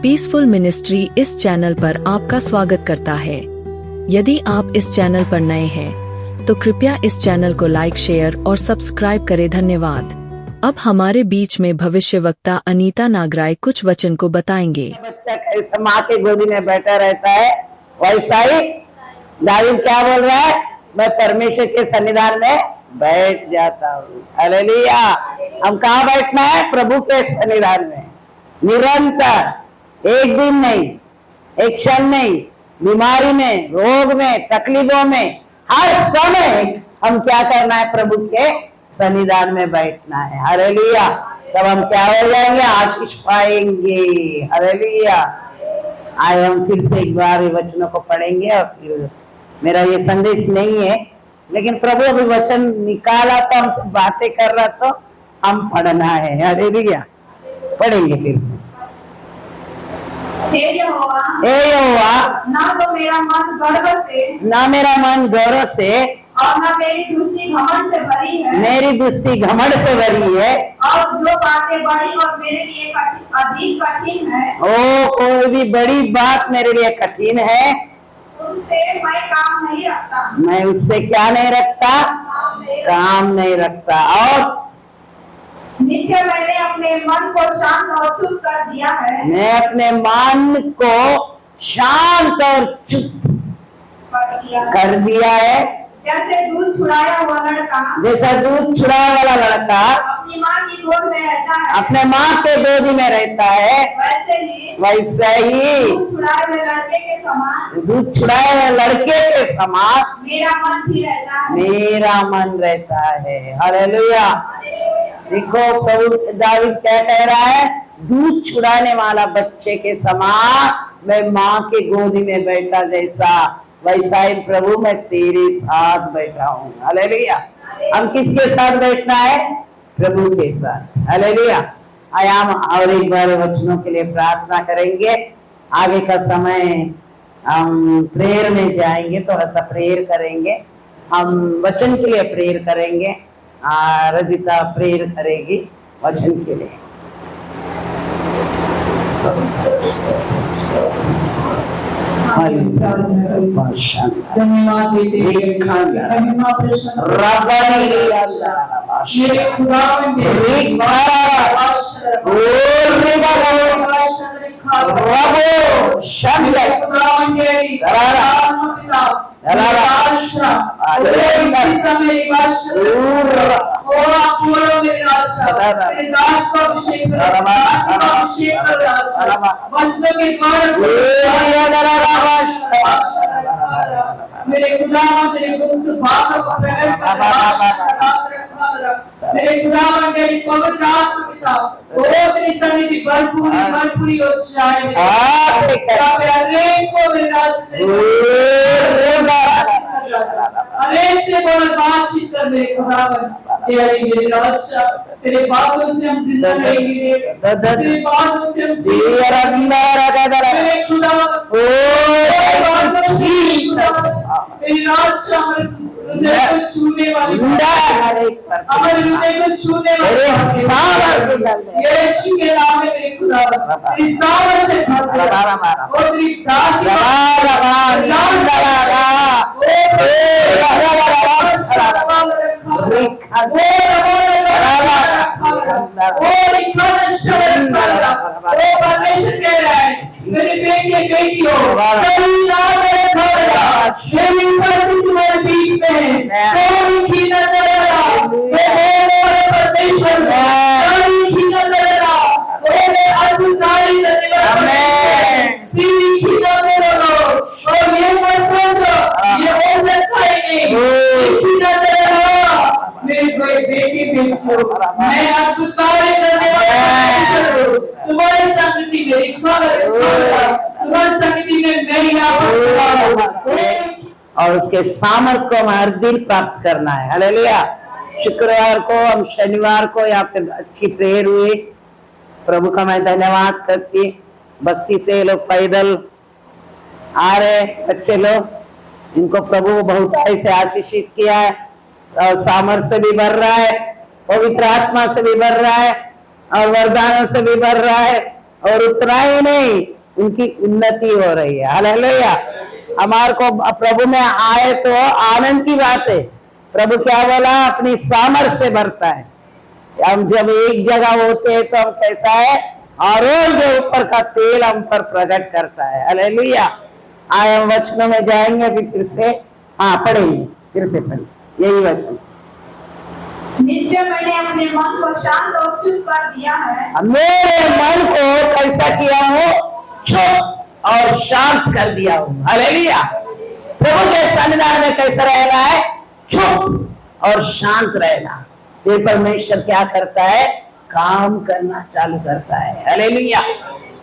Peaceful ministry इस channel पर आपका स्वागत करता है। यदि आप इस चैनल पर नए हैं तो कृपया इस चैनल को लाइक, शेयर और सब्सक्राइब करें। धन्यवाद। अब हमारे बीच में भविष्यवक्ता अनीता नागराय कुछ वचन को बताएंगे। बच्चा कैसे माँ के गोदी में बैठा रहता है, वैसा ही दाऊद क्या बोल रहा है, मैं परमेश्वर के सन्निधान में बैठ जाता हूँ। हालेलुया। हम कहाँ बैठना है? प्रभु के सन्निधान में निरंतर, एक दिन नहीं, एक क्षण नहीं, बीमारी में, रोग में, तकलीफों में, हर समय हम क्या करना है? प्रभु के सन्निधान में बैठना है। हालेलुया। तब हम क्या हो जाएंगे? आशीष पाएंगे। हालेलुया। आए हम फिर से एक बार वचनों को पढ़ेंगे और फिर मेरा ये संदेश नहीं है, लेकिन प्रभु अभी वचन निकाला तो हमसे बातें कर रहा तो हम पढ़ना है। हालेलुया। पढ़ेंगे फिर से। हे यहोवा, ना तो मेरा मन गौरव से और ना मेरी दृष्टि घमंड से भरी है। मेरी दृष्टि घमंड से भरी है। और जो बातें बड़ी और मेरे लिए अधिक कठिन है, कोई भी बड़ी बात मेरे लिए कठिन है, उनसे मैं काम नहीं रखता। मैं उससे क्या नहीं रखता? काम नहीं रखता। और निश्चय मैंने अपने मन को शांत और चुप कर दिया है। मैं अपने मन को शांत और चुप कर दिया है। जैसे दूध छुड़ाया हुआ लड़का, जैसा दूध छुड़ाया वाला लड़का अपनी माँ की गोद में रहता है, अपने माँ के गोदी में रहता है, वैसे ही दूध छुड़ाए हुए लड़के के समान, दूध छुड़ाए हुए लड़के के समान मेरा मन भी रहता है। मेरा मन रहता है। हालेलुया। देखो प्रभु दाऊद क्या कह रहा है? दूध छुड़ाने वाला बच्चे के समान मैं माँ के गोदी में बैठा, जैसा वैसा ही प्रभु मैं तेरे साथ बैठा हूँ। हालेलुया। हम किसके साथ बैठना है? प्रभु के साथ। हालेलुया। आयाम और एक बार वचनों के लिए प्रार्थना करेंगे। आगे का समय हम प्रेयर में जाएंगे, थोड़ा सा प्रेयर करेंगे। हम वचन के लिए प्रेयर करेंगे। रजिता प्रेयर करेगी वचन के लिए। धन्यवाद देते मेरे खुदावन तेरे गुप्त बातों को प्रकट कर, मेरे खुदावन तेरी पवित्र आत्मा पिता वो तेरी सन्निधि भरपूरी हो जाए। अनेक को मेरे अनेक से बोल बातचीत कर मेरे खुदावन। तेरे अच्छा तेरे बातों से हम जिंदा रहेंगे, तेरे बातों से हम मेरे खुदावन मेरी रात हृदय को छूने वाली, हमारे हृदय को छूने वाली यीशु के नाम में मेरे खुदा तेरी सामर्थ से और तेरी दासी मेरे बेटे बेटियों तुम्हारे बीच में कोई भी न डरेगा, और ये मत सोचो ये हो सकता है नहीं, मेरे बेटी बेटियों मैं अद्भुत कार्य करने वाला हूं। तुम्हारी संगति मेरी तुम्हारी संगति में मेरी और उसके सामर्थ को हम हर दिन प्राप्त करना है। हालेलुया। शुक्रवार को हम शनिवार को यहाँ पे अच्छी प्रेयर हुई। प्रभु का मैं धन्यवाद करती। बस्ती से लोग पैदल आ रहे बच्चे लोग, इनको प्रभु बहुत ऐसे आशीषित किया है और सामर्थ्य से भी भर रहा है, पवित्र आत्मा से भी भर रहा है और वरदानों से भी भर रहा है। और उतना ही नहीं, उनकी उन्नति हो रही है। हालेलुया। हमारे को प्रभु में आए तो आनंद की बात है। प्रभु क्या बोला, अपनी सामर्थ्य से भरता है। हम जब एक जगह होते हैं तो हम कैसा है, आरोन के ऊपर का तेल हम पर प्रकट करता है। हालेलुया। आए हम वचनों में जाएंगे अभी फिर से, हाँ पढ़ेंगे, फिर से पढ़ेंगे यही वचन। निश्चय मैंने अपने मन को शांत और चुप कर दिया है। मेरे मन को कैसा किया हूँ, चुप और शांत कर दिया हूँ। हालेलुया। प्रभु के सन्निधान में कैसा रहना है, चुप और शांत रहना। ये परमेश्वर क्या करता है, काम करना चालू करता है। हालेलुया।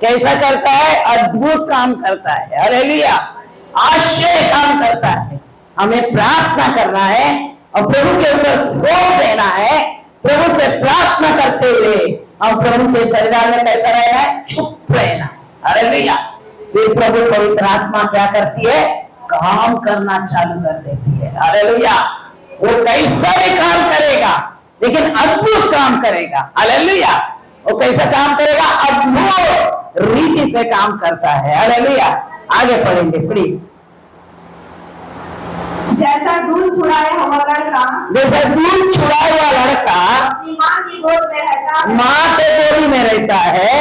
कैसा करता है, अद्भुत काम करता है। हालेलुया। आश्चर्य काम करता है। हमें प्रार्थना करना है और प्रभु के ऊपर सौंप देना है। प्रभु से प्रार्थना करते हुए हम प्रभु के सन्निधान में कैसा रहना है, चुप रहना। हालेलुया। फिर प्रभु पवित्र आत्मा क्या करती है, काम करना चालू कर देती है। हालेलुया। वो कैसा भी काम करेगा लेकिन अद्भुत काम करेगा। हालेलुया। वो कैसा काम करेगा, अद्भुत रीति से काम करता है। हालेलुया। आगे पढ़ेंगे, प्लीज। जैसा दूध छुड़ाया हुआ लड़का, जैसा दूध छुड़ाया हुआ लड़का अपनी माँ की गोद में रहता है, माँ के गोदी में रहता है,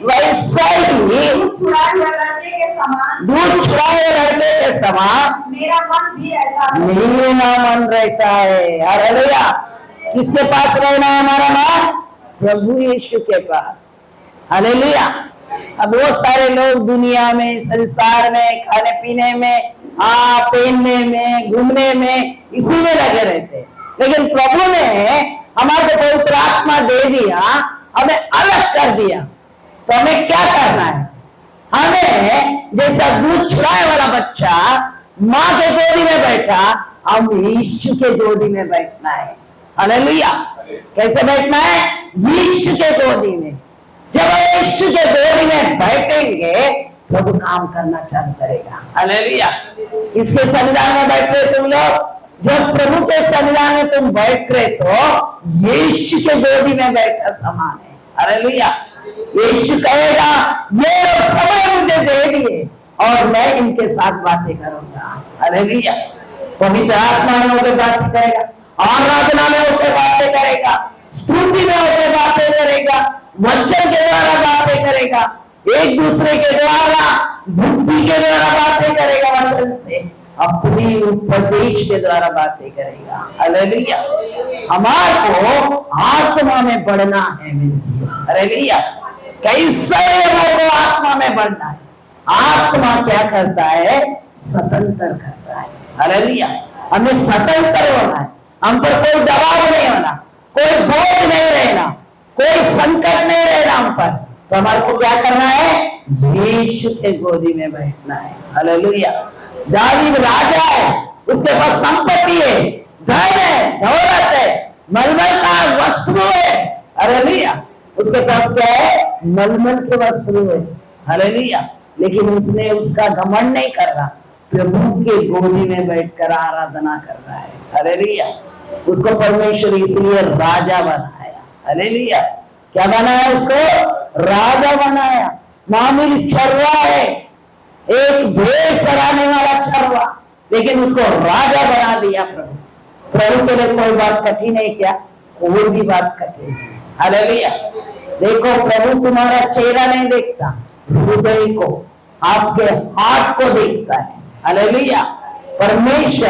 वैसा ही दूध छुड़ाए हुए लड़के के समान दूध छुड़ाए हुए लड़के के समान मेरा मन भी रहता है। मेरा मन रहता है। हालेलुया। किसके पास रहना है हमारा मन, प्रभु यीशु के पास। हालेलुया। अब बहुत सारे लोग दुनिया में, संसार में, खाने पीने में, पहनने में, घूमने में, इसी में लगे रहते, लेकिन प्रभु ने हमारे को पवित्र आत्मा दे दिया, हमें अलग कर दिया। तो हमें क्या करना है, हमें जैसा दूध छुड़ाए वाला बच्चा माँ के गोदी में बैठा, हम यीशु के गोदी में बैठना है। हालेलुया। कैसे बैठना है, यीशु के गोदी में। जब हम यीशु के गोदी में बैठेंगे प्रभु काम करना चालू करेगा। हालेलुया। किसके सन्निधान में बैठ रहे तुम लोग, जब प्रभु के सन्निधान में तुम बैठ रहे तो यीशु के गोदी में बैठा समान है। हालेलुया। यीशु कहेगा, ये लोग समय मुझे दे दिए और मैं इनके साथ बातें करूंगा। हालेलुया। पवित्र आत्मा में होकर बातें करेगा, आराधना में होकर बातें करेगा, स्तुति में होकर बातें करेगा, वचन के द्वारा बातें करेगा, एक दूसरे के द्वारा, बुद्धि के द्वारा बातें करेगा, वचन से, अपनी उपदेश के द्वारा बातें करेगा। हालेलुया। हमारे को आत्मा में बढ़ना है। हालेलुया। कैसे वो आत्मा में बढ़ना है, आत्मा क्या करता है, स्वतंत्र करता है। हालेलुया। हमें स्वतंत्र होना है, हम पर कोई दबाव नहीं होना, कोई बोझ नहीं रहना, कोई संकट नहीं रहना हम पर। तो हमारे को क्या करना है, यीशु के गोदी में बैठना है। हालेलुया। दाऊद राजा है, उसके पास संपत्ति है, धन है, दौलत है, मलमल का वस्त्र है। हालेलुया। उसके पास क्या है, मलमल के वस्त्र है। हालेलुया। लेकिन उसने उसका घमंड नहीं कर रहा, प्रभु के गोदी में बैठकर आराधना कर रहा है। हालेलुया। उसको परमेश्वर इसलिए राजा बनाया। हालेलुया। क्या बनाया उसको, राजा बनाया। मामूली छर्रा है, एक भेड़ चराने वाला छर्रा, लेकिन उसको राजा बना दिया प्रभु। प्रभु के लिए कोई बात कठिन है क्या, कोई भी बात कठिन है। हालेलुया। देखो प्रभु तुम्हारा चेहरा नहीं देखता, हृदय को, आपके हाथ को देखता है। हालेलुया। परमेश्वर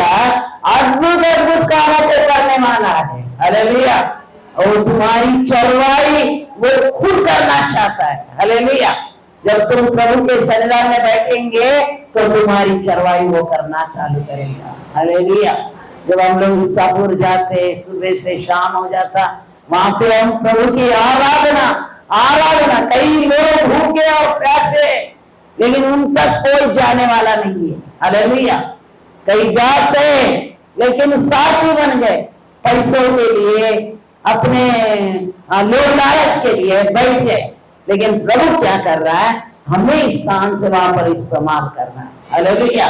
अद्भुत अद्भुत कामों को करने वाला है। हालेलुया। और तुम्हारी चरवाई वो खुद करना चाहता है। हालेलुया। जब तुम प्रभु के सन्निधान में बैठेंगे तो तुम्हारी चरवाई वो करना चालू करेगा। हालेलुया। जब हम लोग ईसापुर जाते, सुबह से शाम हो जाता, वहां पे हम प्रभु की आराधना, कई लोग भूखे और प्यासे, लेकिन उन तक कोई जाने वाला नहीं है। हालेलुया। कई दास है लेकिन साथी बन गए, पैसों के लिए, अपने लोभ लालच के लिए बैठ गए, लेकिन प्रभु क्या कर रहा है, हमें स्थान से वहां पर इस्तेमाल करना है। हालेलुया।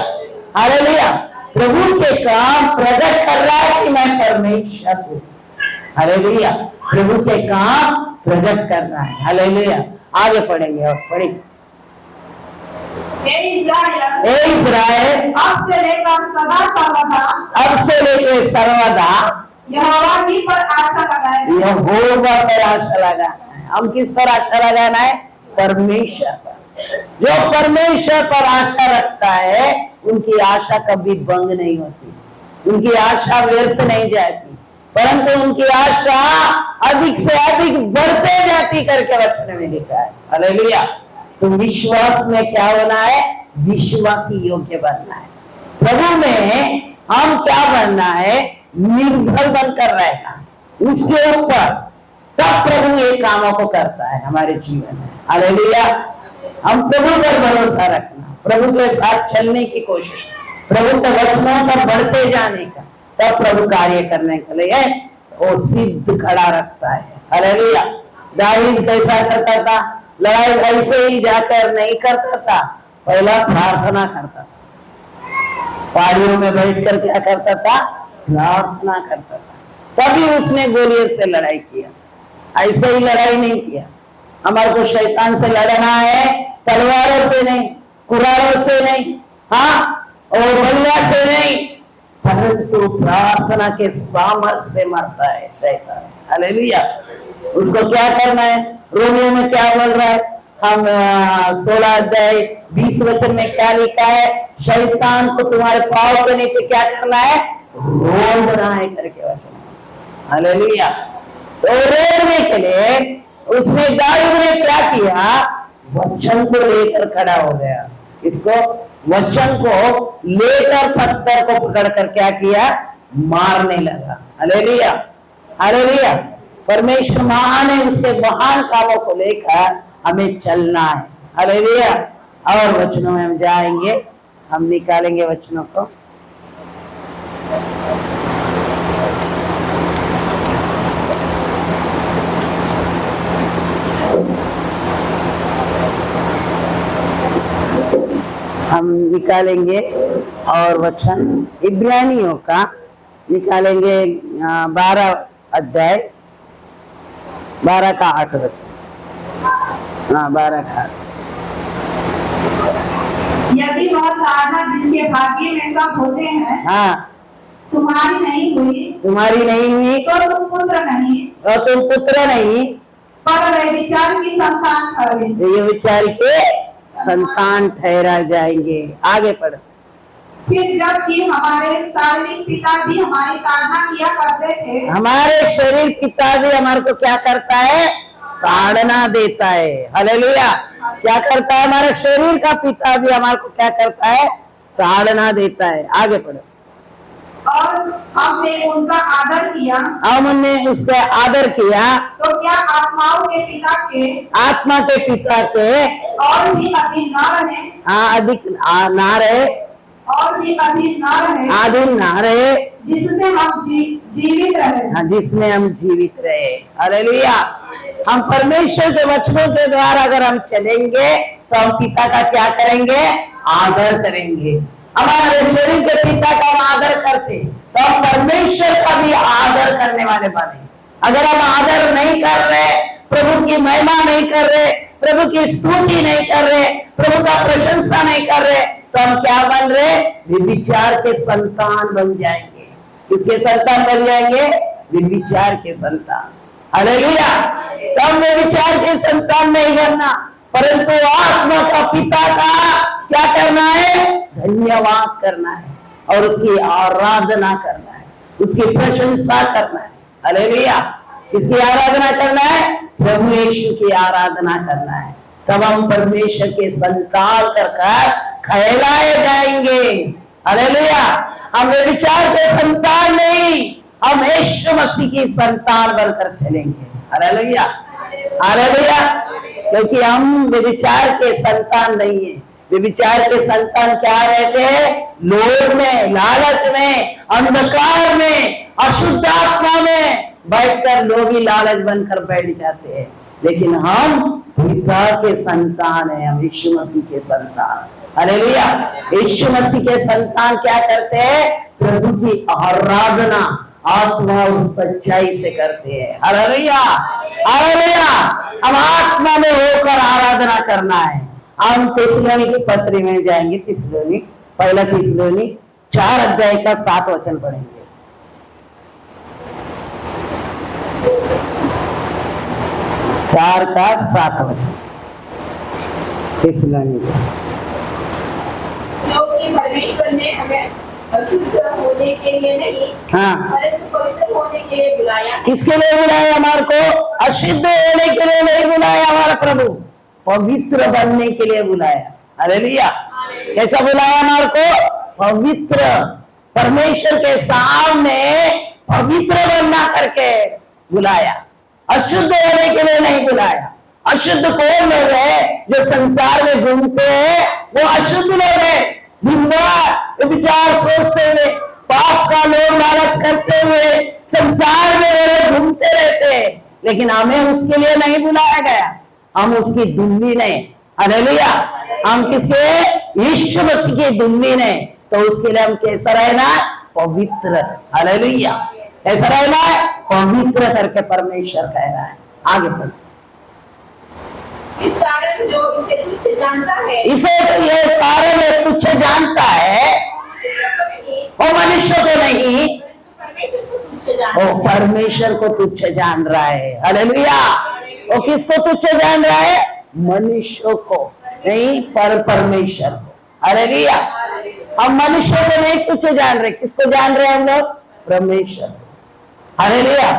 हालेलुया। प्रभु के काम प्रकट कर रहा है कि मैं परमेश्वर हूँ। हालेलुया। प्रभु के काम प्रकट करना है। हालेलुया। आगे पढ़ेंगे और पढ़ेंगे। हे इस्राएल, हे इस्राएल, अब से लेकर सदा सर्वदा, अब से लेके सर्वदा यहोवा ही पर आशा लगाए। यहोवा पर आशा लगाना है। हम किस पर आशा लगाना है? परमेश्वर पर। जो परमेश्वर पर आशा रखता है उनकी आशा कभी भंग नहीं होती, उनकी आशा व्यर्थ नहीं जाती, परंतु उनकी आशा अधिक से अधिक बढ़ते जाती करके वचन में लिखा है। हालेलुया। तो विश्वास में क्या होना है? विश्वासी योग्य बनना है। प्रभु में हम क्या बनना है? निर्भर बनकर रहना उसके ऊपर, तब प्रभु ये कामों को करता है हमारे जीवन में। हालेलुया। हम प्रभु पर भरोसा रखना, प्रभु के साथ चलने की कोशिश, प्रभु के वचनों पर बढ़ते जाने का, तब प्रभु कार्य करने के लिए वो सिद्ध खड़ा रखता है। हालेलुया। दाऊद कैसा करता था? लड़ाई ऐसे ही जाकर नहीं करता था, पहला प्रार्थना करता था। पहाड़ियों में बैठकर क्या करता था? प्रार्थना करता था। तभी उसने गोलियत से लड़ाई किया, ऐसे ही लड़ाई नहीं किया। हमारे को शैतान से लड़ना है, तलवारों से नहीं, कुरारों से नहीं, हाँ, और बल्ला से नहीं, परंतु प्रार्थना के सामर्थ से मरता है शैतान। हालेलुया। उसको क्या करना है? रोमियो में क्या बोल रहा है? हम 16 अध्याय 20 वचन में क्या लिखा है? शैतान को तुम्हारे पांव के नीचे क्या करना है? रोकना है करके वचन। हालेलुया। तो रोकने के लिए उसने दाऊद ने क्या किया? वचन को लेकर खड़ा हो गया। इसको वचन को लेकर पत्थर को पकड़कर क्या किया? मारने लगा। हालेलुया। हालेलुया। परमेश्वर महान है, उसके महान कामों को लेकर हमें चलना है। हालेलुया। और वचनों में हम जाएंगे, हम निकालेंगे वचनों को। हम निकालेंगे और वचन इब्रानियों का निकालेंगे 12 अध्याय 12 का 8 वचन। हाँ, 12 का 8। यदि वह ताड़ना जिसके भाग्य में सब होते हैं, हाँ, तुम्हारी नहीं हुई, तुम्हारी नहीं हुई तो तुम पुत्र नहीं, और तुम पुत्र नहीं, पर वे विचार की संतान ठहरे। ये विचार के संतान ठहरा जाएंगे। आगे पढ़ो। फिर जबकि हमारे शारीरिक पिता भी हमारी ताड़ना किया करते थे, हमारे शरीर पिता भी हमारे को क्या करता है? ताड़ना देता है। हालेलुया। क्या करता है? हमारे शरीर का पिता भी हमारे को क्या करता है? ताड़ना देता है। आगे पढ़ो। और हमने उनका आदर किया, हमने उसका आदर किया, तो क्या आत्माओं के पिता के आत्मा के पिता के और भी अधीन न रहे, अधिक ना रहे, और भी अधीन न रहे, आधीन ना रहे, जिससे हम जीवित रहे। जिसमें हम जीवित रहे। हालेलुया। हम परमेश्वर के वचनों के द्वारा अगर हम चलेंगे तो हम पिता का क्या करेंगे? आदर करेंगे। हमारे शरीर के पिता का हम आदर करते तो हम परमेश्वर का भी आदर करने वाले बने। अगर हम आदर नहीं कर रहे, प्रभु की महिमा नहीं कर रहे, प्रभु की स्तुति नहीं कर रहे, प्रभु का प्रशंसा नहीं कर रहे, तो हम क्या बन रहे? विचार के संतान बन जाएंगे। किसके संतान बन जाएंगे? विचार के संतान। हालेलुया। तो हम विचार के संतान नहीं बनना, परंतु आत्मा का पिता का क्या करना है? धन्यवाद करना है और उसकी आराधना करना है, उसकी प्रशंसा करना है। हालेलुया। किसकी आराधना करना है? प्रभु यीशु की आराधना करना है। तब हम परमेश्वर के संतान कर कहलाए जाएंगे। हालेलुया। हम विचार के संतान नहीं, हम यीशु मसीह की संतान बनकर चलेंगे। हालेलुया। हालेलुया। क्योंकि हम विचार के संतान नहीं है। विचार के संतान क्या रहते हैं? लोभ में, लालच में, अंधकार में, अशुद्ध आत्मा में बैठकर लोग ही लालच बनकर बैठ जाते हैं। लेकिन हम पिता के संतान हैं, हम यीशु मसीह के संतान। हालेलुया। यीशु मसीह के संतान क्या करते हैं? प्रभु की आराधना आत्मा और सच्चाई से करते हैं। हालेलुया। हालेलुया। हम आत्मा में होकर आराधना करना है, हम थिस्सलुनी की पत्री में जाएंगे। थिस्सलुनी, पहला थिस्सलुनी 4 अध्याय का 7 वचन पढ़ेंगे। 4 का 7 वचन थिस्सलुनी का। क्योंकि परमेश्वर ने हमें अशुद्ध होने के लिए नहीं, हाँ, परंतु पवित्र होने के लिए बुलाया। किसके लिए बुलाया? हमारे को अशुद्ध होने के लिए नहीं बुलाया हमारा प्रभु, पवित्र बनने के लिए बुलाया। हालेलुया। कैसा बुलाया हमारे को? पवित्र, परमेश्वर के सामने पवित्र बनना करके बुलाया, अशुद्ध होने के लिए नहीं बुलाया। अशुद्ध कौन लोग है? जो संसार में घूमते हैं, वो अशुद्ध लोग हैं। दिन भर विचार सोचते हुए, पाप का लोभ लालच करते हुए संसार में वो घूमते रहते हैं, लेकिन हमें उसके लिए नहीं बुलाया गया। हम उसकी दुल्हन ने, हालेलुया। हम किसके? यीशु मसीह की दुल्हन ने, तो उसके लिए हम कैसा रहना? पवित्र। हालेलुया। कैसा रहना है? पवित्र करके परमेश्वर कह रहा है। आगे बढ़ो। इस कारण जो इसे तुच्छ जानता है, इसे ये कारण ये तुच्छ जानता है, वो मनुष्य को नहीं, परमेश्वर को तुच्छ जानता वो परमेश्वर को तुच्छ जान रहा है। हालेलुया। वो किसको तुच्छ जान रहा है? मनुष्य को नहीं, पर परमेश्वर को। हालेलुया। हम मनुष्य को नहीं तुच्छ जान रहे, किसको जान रहे हैं हम लोग? परमेश्वर को। हालेलुया।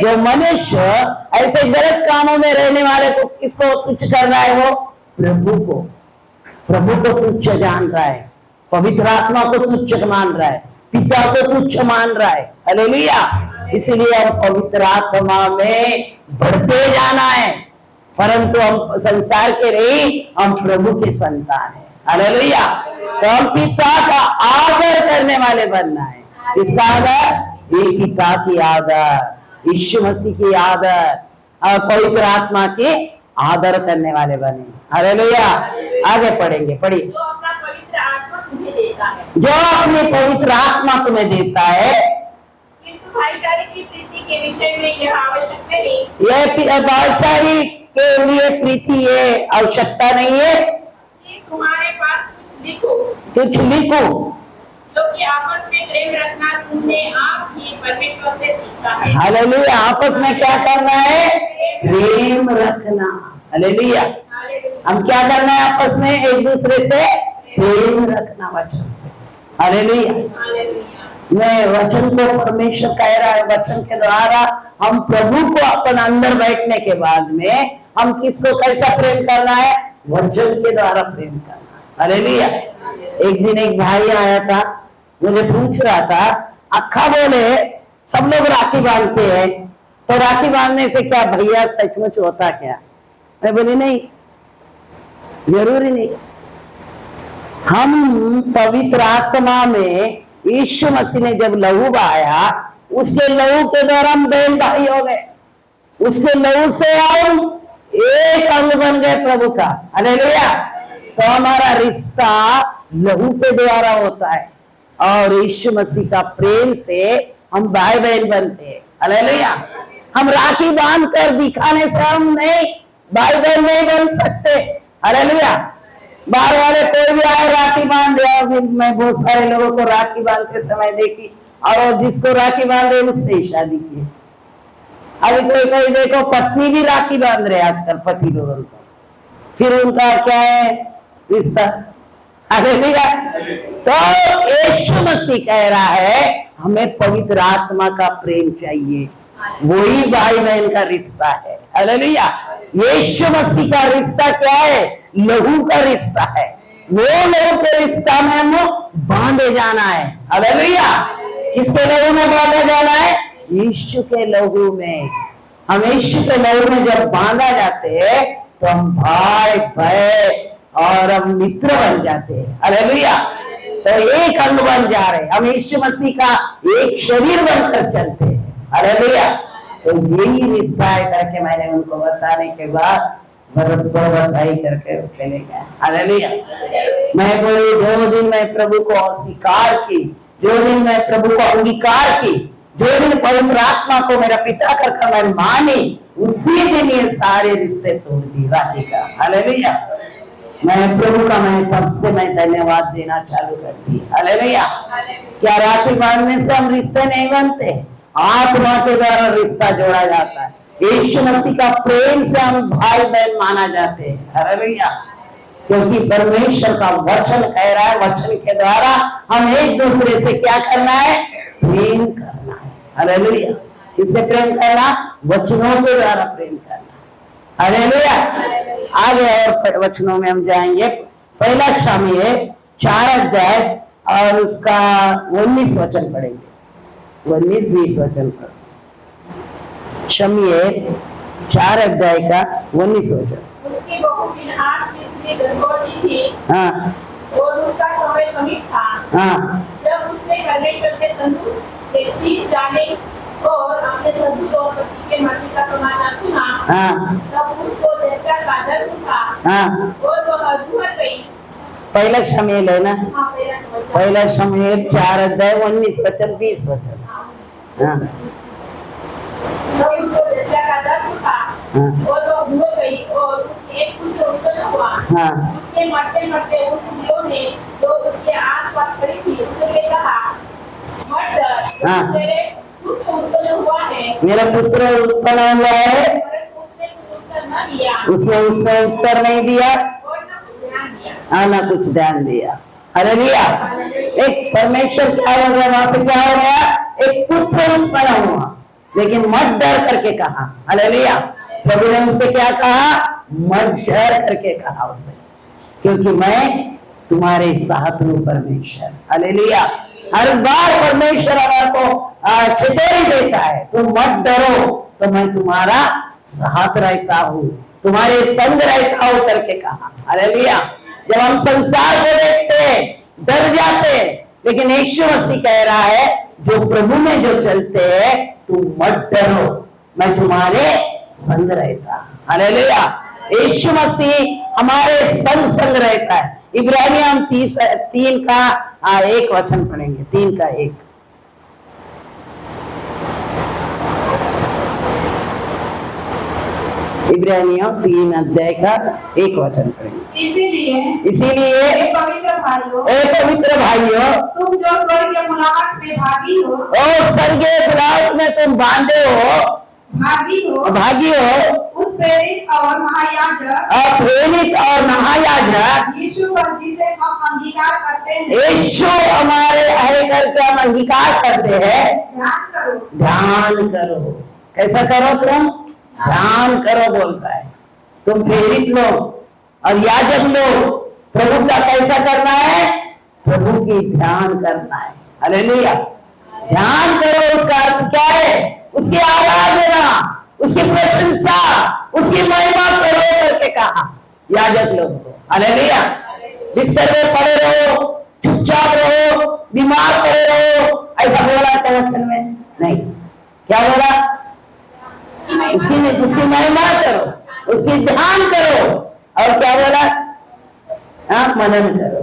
जो मनुष्य ऐसे गलत कामों में रहने वाले को किसको तुच्छ कर रहा है? वो प्रभु को, प्रभु को तुच्छ जान रहा है, पवित्र आत्मा को तुच्छ मान रहा है, पिता को तुच्छ मान रहा है। हालेलुया। इसलिए हम पवित्र आत्मा में बढ़ते जाना है, परंतु हम संसार के नहीं, हम प्रभु के संतान है। हालेलुया। तो हम पिता का आदर करने वाले बनना है। किसका आदर? ये पिता की आदर, यीशु मसीह की आदर और पवित्र आत्मा की आदर करने वाले बने। हालेलुया। आगे पढ़ेंगे, पढ़िए। जो अपना पवित्र आत्मा तुम्हें देता है, जो अपनी पवित्र आत्मा तुम्हें देता है, किंतु भाईचारे की प्रीति के विषय में यह आवश्यक नहीं, यह भाईचारे के लिए प्रीति ये आवश्यकता नहीं है कि तुम्हारे पास कुछ लिखो, कुछ लिखो, जो कि आपस में प्रेम रखना तुमने आप ही परमेश्वर से सीखा है। हालेलुया। आपस में क्या करना है? प्रेम रखना। हालेलुया। हम क्या करना है? आपस में एक दूसरे से प्रेम रखना वचन से। हालेलुया। मैं वचन को परमेश्वर कह रहा है, वचन के द्वारा हम प्रभु को अपन अंदर बैठने के बाद में हम किसको कैसा प्रेम करना है? वचन के द्वारा प्रेम करना। हालेलुया। एक दिन एक भाई आया था, मुझे पूछ रहा था, अक्खा बोले सब लोग राखी बांधते हैं, तो राखी बांधने से क्या भैया सचमुच होता क्या? मैं बोली नहीं, जरूरी नहीं। हम पवित्र आत्मा में यीशु मसीह ने जब लहू बहाया, उसके लहू के द्वारा हम बहन भाई हो गए, उसके लहू से हम एक अंग बन गए प्रभु का। हालेलुया। तो हमारा रिश्ता लहू के द्वारा होता है और यीशु मसीह का प्रेम से हम भाई बहन बनते हैं। हालेलुया। हम राखी बांध कर दिखाने से हम नहीं भाई बहन नहीं बन सकते। हालेलुया। बाहर वाले कोई भी आए राखी बांध दिया, मैं बहुत सारे लोगों को राखी बांधते समय देखी, और जिसको राखी बांधे उससे ही शादी की। अभी कोई कोई देखो पत्नी भी राखी बांध रहे आजकल पति लोगों को, फिर उनका क्या है रिश्ता? हालेलुया। तो यीशु मसीह कह रहा है हमें पवित्र आत्मा का प्रेम चाहिए, वही भाई बहन का रिश्ता है। हालेलुया। यीशु मसीह का रिश्ता क्या है? लहू का रिश्ता है। वो लहू के रिश्ता में हम बांधे जाना है। हालेलुया। किसके लहू में बांधा जाना है? यीशु के लहू में। हम यीशु के लहू में जब बांधा जाते हैं तो हम भाई बहन और हम मित्र बन जाते हैं। हालेलुया। तो एक अंग बन जा रहे, हम यीशु मसीह का एक शरीर बनकर चलते हैं। हालेलुया। तो यही रिश्ता है करके मैंने उनको बताने के बाद बधाई करके चले गए। हालेलुया। मैं बोली जो दिन मैं प्रभु को अस्वीकार की, जो दिन मैं प्रभु को अंगीकार की, जो दिन पवित्र आत्मा को मेरा पिता कर मैं मानी, उसी दिन ये सारे रिश्ते तोड़ दी राखी का। हालेलुया। मैं प्रभु का मैं तब से मैं धन्यवाद देना चालू कर दी। हालेलुया। क्या राखी बांधने से हम रिश्ते नहीं बनते, आत्मा के द्वारा रिश्ता जोड़ा जाता है। यीशु मसीह का प्रेम से हम भाई बहन माना जाते हैं। हालेलुया। क्योंकि परमेश्वर का वचन कह रहा है, वचन के द्वारा हम एक दूसरे से क्या करना है, प्रेम करना है। हालेलुया। किससे प्रेम करना, वचनों के द्वारा प्रेम करना। हालेलुया। आगे और वचनों में हम जाएंगे। पहला शमूएल 4 अध्याय और उसका 19 वचन पढ़ेंगे। 19-20 वचन पढ़। शमूएल 4 अध्याय का 19 वचन। उसकी बहू फिनहास जिसने गर्भवती थी, हाँ और उसका समय समीप था, हाँ जब उसने परमेश्वर के संतुष्ट के चीज जाने और अपने ससुर और पति के मृत्यु का समाचार सुना, हाँ तब उसको जच्चा का दर्द उठा हाँ। और वह अधूर गई। पहला शमूएल है ना, हाँ, पहला समाचार। पहला शमूएल 4 अध्याय 19 वचन 20 वचन। हाँ तब उसको जच्चा का दर्द उठा हाँ और वह अधूर गई और उसके एक पुत्र उत्पन्न हुआ। हाँ उसके मरते मरते उस स्त्रियों ने जो उसके आस-पास खड़ी थी उससे कहा, मत डर, हाँ। तेरे पुत्र उत्पन्न हुआ है। मेरा पुत्र उत्पन्न हुआ है। परंतु उसने कुछ उत्तर न दिया उसने उत्तर नहीं दिया और न कुछ ध्यान दिया। ना कुछ ध्यान दिया। हालेलुया। एक परमेश्वर क्या हो गया, वहां पे क्या हो गया, एक पुत्र उत्पन्न हुआ, लेकिन मत डर करके कहा। हालेलुया। प्रभु ने उससे क्या कहा, मत डर करके कहा उसे, क्योंकि मैं तुम्हारे साथ हूं परमेश्वर। हालेलुया। हर बार परमेश्वर अगर को चेतावनी देता है, तुम मत डरो, तो मैं तुम्हारा साथ रहता हूँ, तुम्हारे संग रहता हूँ करके कहा। हालेलुया। जब हम संसार को देखते हैं डर जाते हैं, लेकिन यीशु मसीह कह रहा है जो प्रभु में जो चलते हैं तुम मत डरो, मैं तुम्हारे संग रहता। हालेलुया। यीशु मसीह हमारे संग संग रहता है। इब्रानियम 3 का 1 वचन पढ़ेंगे। 3 का 1। इब्रानियम 3 अध्याय का 1 वचन पढ़ेंगे। इसीलिए हे पवित्र भाइयों, पवित्र भाइयों, तुम जो स्वर्गीय मुलाकात में भागी हो, और स्वर्गीय बुलाहट में तुम भागी हो, उस प्रेरित और महायाजक प्रेरित और महायाजक यीशु पर जिसे हम अंगीकार करते हैं, यीशु हमारे है करके हम अंगीकार करते हैं। ध्यान करो। ध्यान करो। कैसा करो, तुम ध्यान करो बोलता है। तुम प्रेरित लोग और याजक लोग प्रभु का कैसा करना है, प्रभु की ध्यान करना है। हालेलुया। ध्यान करो, उसका अर्थ क्या है, उसकी आराधना, उसकी प्रशंसा, उसकी महिमा करो करके कहा याजक लोग को। हालेलुया। बिस्तर में पड़े रहो, चुपचाप रहो, बीमार पड़े रहो, ऐसा बोला था वचन में नहीं। क्या बोला, उसकी महिमा करो, उसकी ध्यान करो, और क्या बोला, मनन करो।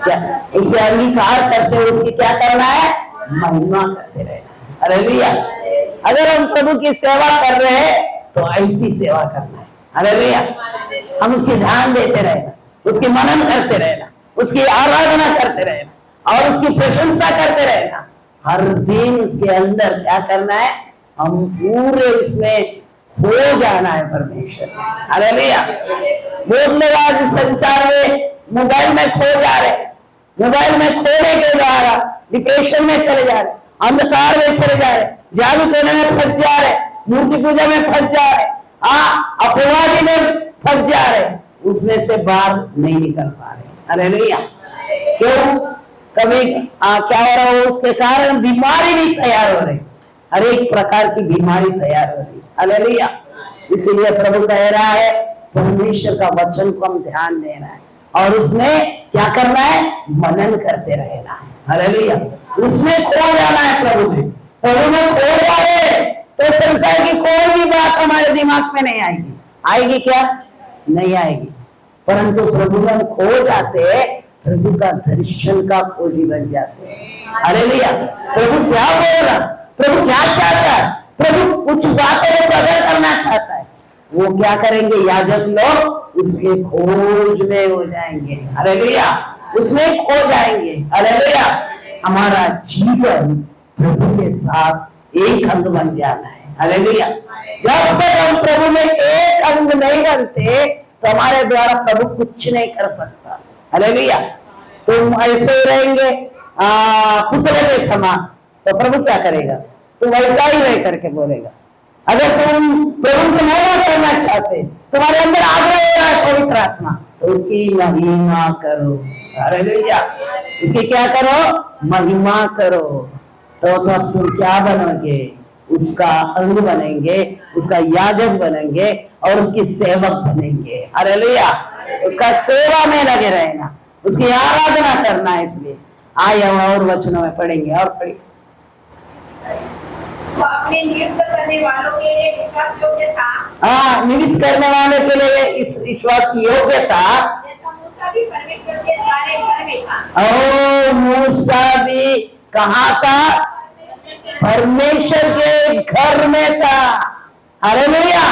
क्या उसके अंगीकार करते हुए उसकी क्या करना है, महिमा करते रहे। हालेलुया। अगर हम प्रभु की सेवा कर रहे हैं तो ऐसी सेवा करना है। हालेलुया। हम उसकी ध्यान देते रहना, उसकी मनन करते रहना, उसकी आराधना करते रहना और उसकी प्रशंसा करते रहना। हर दिन उसके अंदर क्या करना है, हम पूरे उसमें हो जाना है परमेश्वर में। हालेलुया। बहुत लोग आज संसार में मोबाइल में खो जा रहे हैं, मोबाइल में खोने के द्वारा डिप्रेशन में चले जा रहे, अंधकार में चले जा रहे, जादू टोने में फंस जा रहे, मूर्ति पूजा में फंस जा रहे, अपवादी में फंस जा रहे, उसमें से बाहर नहीं निकल पा रहे। हालेलुया। क्यों, कभी क्या हो रहा हो, उसके कारण बीमारी भी तैयार हो रही, हर एक प्रकार की बीमारी तैयार हो रही। हालेलुया। इसीलिए प्रभु कह रहा है परमेश्वर का वचन को हम ध्यान देना है और उसमें क्या करना है, मनन करते रहना है। हालेलुया। उसमें खो जाना है, प्रभु में खो जाए तो संसार की कोई भी बात हमारे दिमाग में नहीं आएगी। आएगी क्या, नहीं आएगी। परंतु प्रभु में हम खो जाते, प्रभु का दर्शन का खोजी बन जाते हैं। हालेलुया। प्रभु क्या बोल रहा, प्रभु क्या चाहता है, प्रभु कुछ बातें को प्रकट करना चाहता है। वो क्या करेंगे? याजक लोग उसके खोज में हो जाएंगे। हालेलुया, उसमें खो जाएंगे। हालेलुया, हमारा जीवन प्रभु के साथ एक अंग बन जाना है। हालेलुया, जब तक हम प्रभु में एक अंग नहीं बनते तो हमारे द्वारा प्रभु कुछ नहीं कर सकता। हालेलुया, तुम ऐसे रहेंगे पुतले के समान, तो प्रभु क्या करेगा? तो वैसा ही रह करके बोलेगा। अगर तुम प्रभु को महिमा करना चाहते, तुम्हारे अंदर आग्रह हो रहा है पवित्र आत्मा, तो उसकी महिमा करो। हालेलुया, इसकी क्या करो? महिमा करो। तो तब तुम क्या बनोगे? उसका अंग बनेंगे, उसका याजक बनेंगे और उसकी सेवक बनेंगे। हालेलुया, उसका सेवा में लगे रहना, उसकी आराधना करना है। इसलिए आइए हम और वचनों में पढ़ेंगे और पढ़ेंगे। वो अपने नियुक्त करने वालों के लिए विश्वास योग्य था। हाँ, निमित्त करने वाले के लिए इस विश्वास की योग्यता, जैसा मूसा भी परमेश्वर के सारे घर में था। और मूसा भी कहाँ था? परमेश्वर के घर में था। हालेलुया,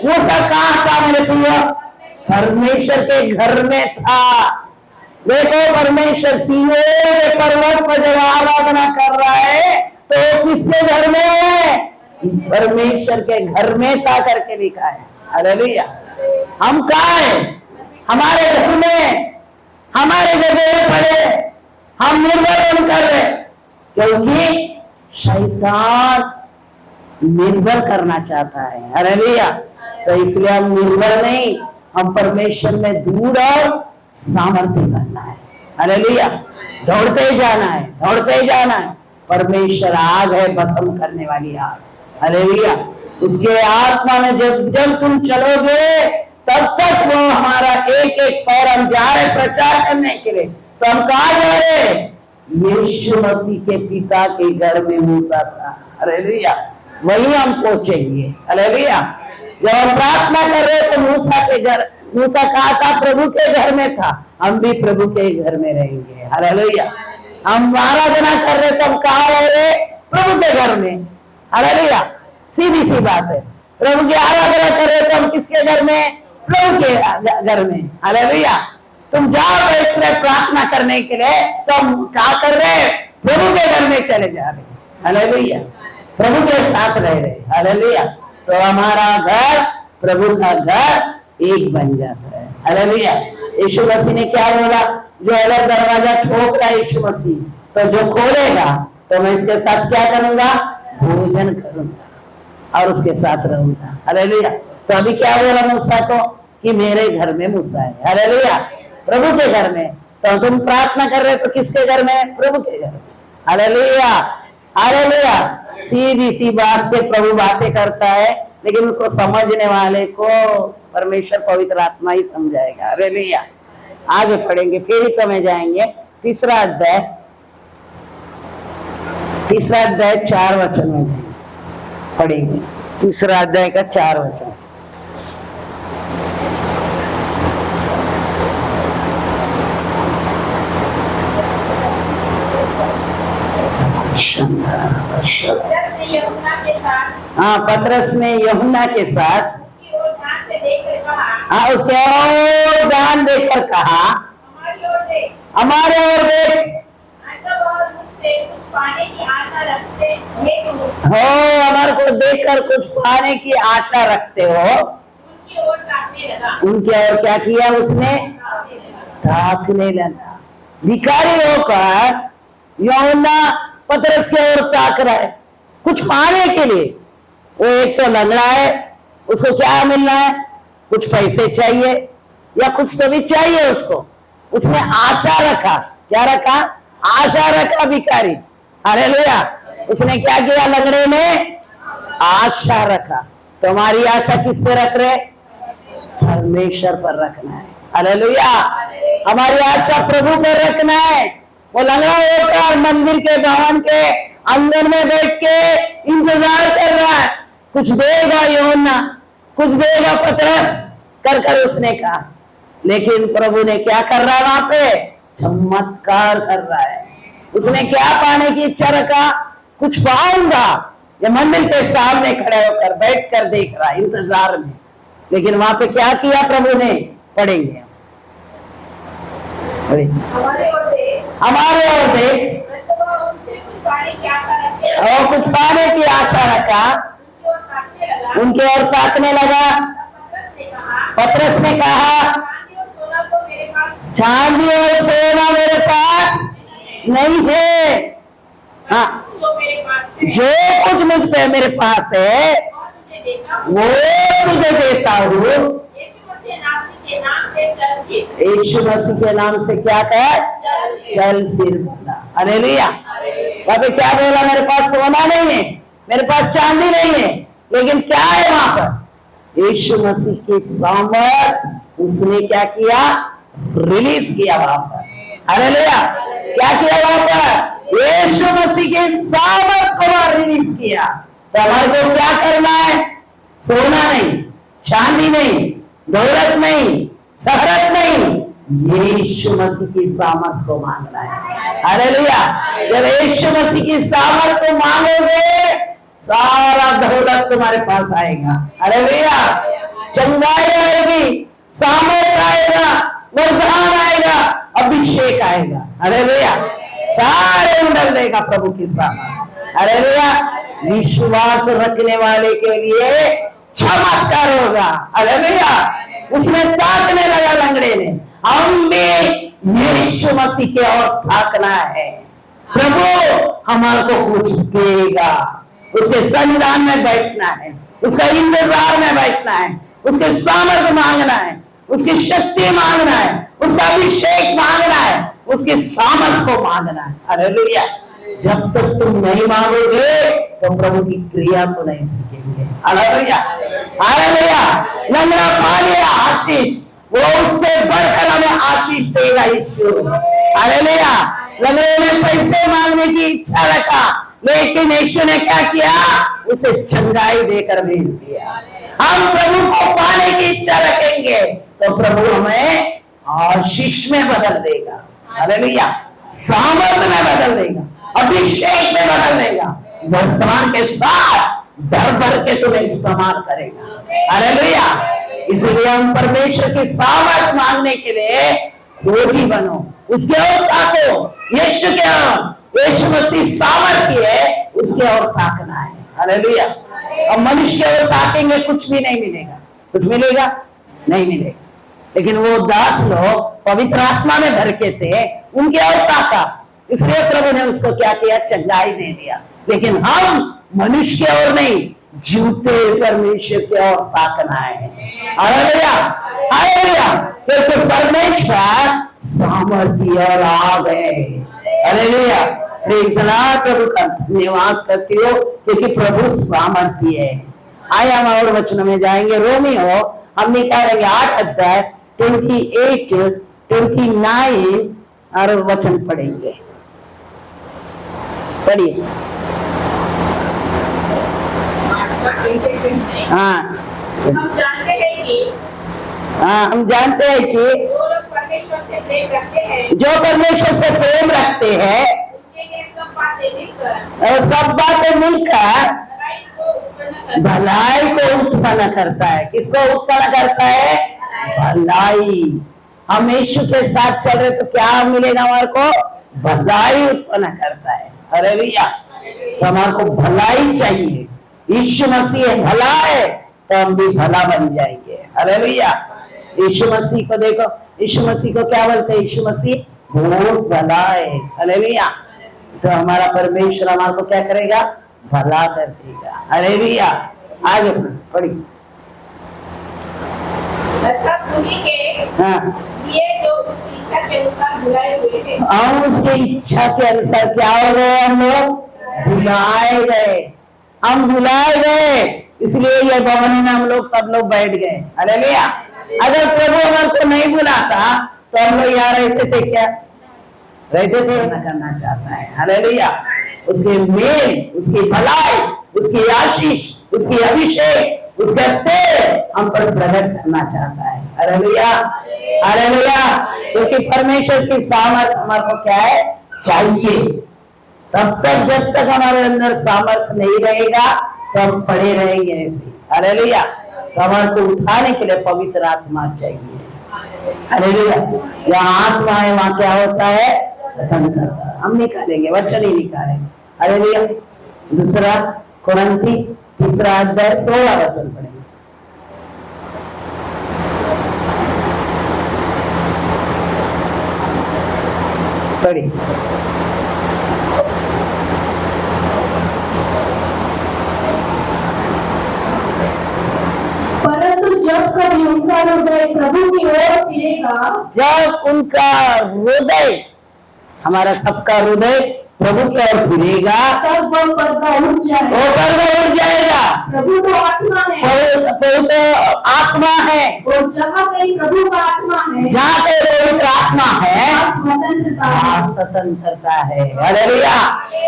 मूसा कहाँ था मेरे प्रियो? परमेश्वर के घर में था। देखो, परमेश्वर सीहोर के पर्वत पर जब आराधना कर रहा है तो किसके घर में है? परमेश्वर के घर में था करके लिखा है। हालेलुया, हम कहाँ है? हमारे घर में, हमारे जगह में पड़े, हम निर्भर कर रहे, क्योंकि शैतान निर्भर करना चाहता है। हालेलुया, तो इसलिए हम निर्भर नहीं, हम परमेश्वर में दूर और सामर्थ्य बनना है। हालेलुया, दौड़ते ही जाना है, दौड़ते ही जाना है। परमेश्वर आग है, भस्म करने वाली आग। हालेलुया, उसके आत्मा में जब तुम चलोगे तब तक वो हमारा एक एक पैर, हम जा रहे प्रचार करने के लिए, तो हम कहाँ जा रहे? यीशु मसीह के पिता के घर में मूसा था। हालेलुया, वही हम पहुंचेंगे। हालेलुया, जब हम प्रार्थना कर रहे तो मूसा के घर, मूसा कहा था? प्रभु के घर में था। हम भी प्रभु के घर में रहेंगे। हालेलुया, हम आराधना कर रहे तो हम कहाँ रह रहे? प्रभु के घर में। हालेलुया, सीधी सी बात है। प्रभु की आराधना कर रहे तो हम किसके घर में? प्रभु के घर में। हालेलुया, तुम जाओ बैठ रहे प्रार्थना करने के लिए, तो हम क्या कर रहे? प्रभु के घर में चले जा रहे। हालेलुया, प्रभु के साथ रह रहे। हालेलुया, तो हमारा घर, प्रभु का घर एक बन जाता है। हालेलुया, यीशु मसीह ने क्या बोला? जो अलग दरवाजा ठोक रहा है यीशु मसीह, तो जो खोलेगा तो मैं इसके साथ क्या करूंगा? भोजन करूंगा और उसके साथ रहूंगा। हालेलुया, तो अभी क्या बोला मूसा को? कि मेरे घर में मूसा है। हालेलुया, प्रभु के घर में। तो तुम प्रार्थना कर रहे तो किसके घर में? प्रभु के घर में। हालेलुया, हालेलुया, सीधी सी बात से प्रभु बातें करता है, लेकिन उसको समझने वाले को परमेश्वर पवित्र आत्मा ही समझाएगा। हालेलुया, आगे पढ़ेंगे, फिर ही में जाएंगे। तीसरा अध्याय 4 वचन में पढ़ेंगे। तीसरा अध्याय का 4 वचन। हाँ, पतरस ने यूहन्ना के साथ हाँ उसके और ध्यान देकर कहा, हमारे ओर देख, हो हमारे को देखकर कुछ पाने की आशा रखते हो। उनकी ओर क्या किया? उसने ताकने लगा। भिखारी होकर यूहन्ना पतरस के ओर ताक रहा है कुछ पाने के लिए। वो एक तो लंगड़ा है, उसको क्या मिलना है? कुछ पैसे चाहिए या कुछ तो भी चाहिए उसको। उसने आशा रखा। क्या रखा? आशा रखा भिखारी। हालेलुया, उसने क्या किया? लंगड़े ने आशा रखा। तो हमारी आशा किस पे रख रहे? परमेश्वर पर रखना है। हालेलुया, हमारी आशा प्रभु पर रखना है। वो लंगड़ा होकर मंदिर के भवन के अंदर में बैठ के इंतजार कर रहा है, कुछ देगा यूहन्ना, कुछ देगा पतरस कर कर उसने कहा। लेकिन प्रभु ने क्या कर रहा है? वहां पे चमत्कार कर रहा है। उसने क्या पाने की इच्छा रखा? कुछ पाऊंगा। ये मंदिर के सामने खड़े होकर बैठ कर देख रहा है इंतजार में। लेकिन वहां पे क्या किया प्रभु ने, पढ़ेंगे हमारे और देख, हमारे और देख तो वह उनसे कुछ पाने की आशा रखे, और कुछ पाने की आशा रखा, उनकी ओर ताकने लगा। उनके और ताकने लगा। पतरस ने कहा, चांदी और सोना तो मेरे पास नहीं है, हाँ जो मेरे पास है, जो कुछ मुझ पे मेरे पास है और तुझे देता हूँ। वो तुझे देता हूँ। यीशु मसीह के नाम से चल फिर। यीशु मसीह के नाम से क्या कर, चल फिर बोला। हालेलुया। वहां पे क्या बोला, मेरे पास सोना नहीं है, मेरे पास चांदी नहीं है, लेकिन क्या है वहां पर, यीशु मसीह की सामर्थ उसने क्या किया, रिलीज किया वहां पर। हालेलुया। क्या किया वहां पर, यीशु मसीह की सामर्थ को रिलीज किया। तो हमारे को क्या करना है, सोना नहीं, चांदी नहीं, दौलत नहीं, शहरत नहीं, यीशु मसीह की सामर्थ को मांगना है। हालेलुया। जब यीशु मसीह की सामर्थ को मांगोगे, सारा दौलत तुम्हारे पास आएगा। हालेलुया। चंगाई आएगी, सामर्थ आएगा, वरदान आएगा, अभिषेक आएगा। हालेलुया। सारे उंडल देगा प्रभु की सामर्थ। हालेलुया। विश्वास रखने वाले के लिए चमत्कार होगा। हालेलुया। उसने ताकने लगा लंगड़े ने, हम भी यीशु मसीह के और ताकना है, प्रभु हमारे को कुछ देगा। उसके सन्निधान में बैठना है, उसका इंतजार में बैठना है, उसके सामर्थ मांगना है, उसकी शक्ति मांगना है, उसका अभिषेक मांगना है, उसकी सामर्थ को मांगना है। हालेलुया। जब तक तुम नहीं मांगोगे तो प्रभु की क्रिया को नहीं देखेंगे। हालेलुया। हालेलुया। लंगड़ा पा लिया आशीष, वो उससे बढ़कर हमें आशीष देगा यीशु। हालेलुया। लंगड़े ने पैसे मांगने की इच्छा रखा, लेकिन यीशु ने क्या किया, उसे चंगाई देकर भेज दिया। हम प्रभु को पाने की इच्छा रखेंगे तो प्रभु हमें आशीष में बदल देगा। हालेलुया। सामर्थ में बदल देगा, अभिषेक में बदल देगा, वर्तमान के साथ भर भर के तुम्हें इस्तेमाल करेगा। हालेलुया। इसलिए हम परमेश्वर की सामर्थ मांगने के लिए खोजी बनो, उसके और ताको। यीशु के और, यीशु मसीह सामर्थ है, उसके और ताकना है। हालेलुया। अब मनुष्य के और ताकेंगे कुछ भी नहीं मिलेगा। कुछ मिलेगा नहीं मिलेगा। लेकिन वो दास लोग पवित्र आत्मा में भर के थे, उनके और ताका, इसलिए प्रभु ने उसको क्या किया, चंगाई दे दिया। लेकिन हम मनुष्य के और नहीं, जीवते परमेश्वर के और ताकना है। हालेलुया। हालेलुया। क्योंकि परमेश्वर सामर्थी और आ गए। हालेलुया। Praise the Lord. प्रभु का धन्यवाद करती हो क्योंकि प्रभु सामर्थी है। आइए हम और वचनों में जाएंगे। रोमियो हम निकालेंगे 8 अध्याय 28, 29 और वचन पढ़ेंगे। पढ़िए। हाँ हम जानते हैं कि हाँ, हम जानते हैं कि जो लोग परमेश्वर से प्रेम रखते हैं, जो परमेश्वर से प्रेम रखते हैं, उनके लिए सब बातें मिलकर और सब बातें मिलकर भलाई को उत्पन्न भलाई को उत्पन्न करती करता है। किसको उत्पन्न करता है? भलाई। हम यीशु के साथ चल रहे तो क्या मिलेगा हमारे को? भलाई उत्पन्न करता है। हालेलुया। तो हमारे को भलाई चाहिए। यीशु मसीह भला है तो हम भी भला बन जाएंगे। हालेलुया। यीशु मसीह को देखो, यीशु मसीह को क्या बोलते हैं? यीशु मसीह बहुत भला है। हालेलुया। तो हमारा परमेश्वर हमारे को क्या करेगा? भला कर देगा। हालेलुया। आगे पढ़िए। अर्थात उन्हीं के हाँ, लिए जो उसकी इच्छा के अनुसार बुलाए हुए थे। हम उसके इच्छा के अनुसार क्या हो गए? हम लोग बुलाए गए। हम बुलाए गए, इसलिए ये भवन में हम लोग सब लोग बैठ गए। हालेलुया। अगर प्रभु हमारे को नहीं बुलाता तो हम लोग यहाँ रहते थे क्या? रहते थे ना करना चाहता है। हालेलुया। उसके मेल, उसकी भलाई, उसकी आशीष, उसकी अभिषेक, उसका तेज हम पर प्रकट करना चाहता है। हालेलुया। हालेलुया। क्योंकि परमेश्वर की सामर्थ हमारे को क्या है? चाहिए। तब तक जब तक हमारे अंदर सामर्थ नहीं रहेगा तो हम पड़े रहेंगे ऐसे। हालेलुया। कमर को उठाने के लिए पवित्र आत्मा चाहिए। हालेलुया। जहाँ आत्मा है वहाँ क्या होता है? स्वतंत्रता। हम निकालेंगे, वचन ही निकालेंगे। हालेलुया। दूसरा कुरिन्थी 3 अध्याय 16 वचन पढ़ेंगे। पढ़िए। परंतु जब कभी उनका हृदय प्रभु की ओर फिरेगा, जब उनका हृदय, हमारा सबका हृदय प्रभु की ओर फिरेगा, तब वह पर्दा उठ वो जाएगा। पर्दा उठ जाएगा। प्रभु तो आत्मा है, प्रभु तो आत्मा है, और जहाँ कहीं प्रभु का आत्मा है, जहाँ पे पवित्र आत्मा है वहाँ स्वतंत्रता है। वहाँ स्वतंत्रता है। हालेलुया।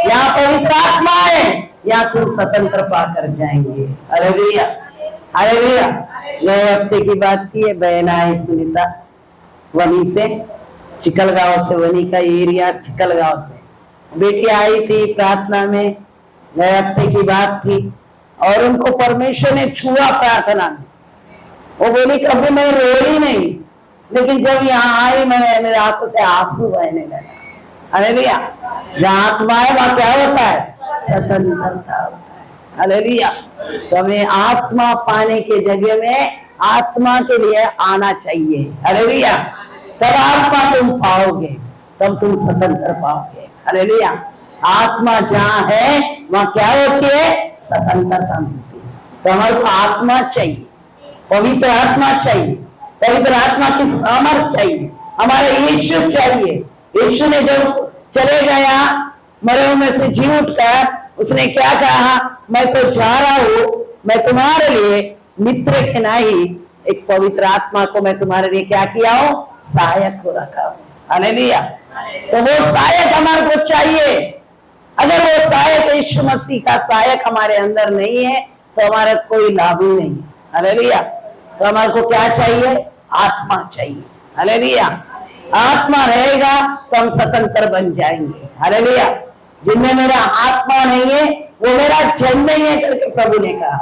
यहाँ पवित्र आत्मा है, यहाँ तुम स्वतंत्र पाकर जाएंगे। हालेलुया। हालेलुया। नए हफ्ते की बात की है, बहन आई सुनीता वनी से, चिकलगांव से, वनी का एरिया चिकलगांव से। बेटी आई थी प्रार्थना में, नए हफ्ते की बात थी, और उनको परमेश्वर ने छुआ प्रार्थना में। वो बोली कभी मैं रोई नहीं, लेकिन जब यहाँ आई मैं, मेरे आंखों से आंसू बहने लगा। हालेलुया। जहाँ आत्मा है वहाँ क्या होता है? स्वतंत्रता होता है। हालेलुया। तो हमें आत्मा पाने के जगह में आत्मा के लिए आना चाहिए। हालेलुया। तब आत्मा तुम पाओगे, तब तुम स्वतंत्र पाओगे। हालेलुया। आत्मा जहाँ है वहाँ क्या होती है? स्वतंत्रता मिलती है। तो हमारे को आत्मा चाहिए, पवित्र आत्मा चाहिए, पवित्र आत्मा की सामर्थ चाहिए, हमारा यीशु चाहिए। यीशु ने जब चले गया मरे में से जी उठकर, उसने क्या कहा? मैं तो जा रहा हूं, मैं तुम्हारे लिए मित्र के नहीं, एक पवित्र आत्मा को मैं तुम्हारे लिए क्या किया हूं? सहायक को रखा हूं। हालेलुया। तो वो सहायक हमारे को चाहिए। अगर वो सहायक यीशु मसीह का सहायक हमारे अंदर नहीं है तो हमारा कोई लाभ ही नहीं। हालेलुया। तो हमारे को क्या चाहिए? आत्मा चाहिए। हालेलुया। आत्मा रहेगा तो हम स्वतंत्र बन जाएंगे। हालेलुया। जिनमें मेरा आत्मा नहीं है वो मेरा जन नहीं है करके प्रभु ने कहा।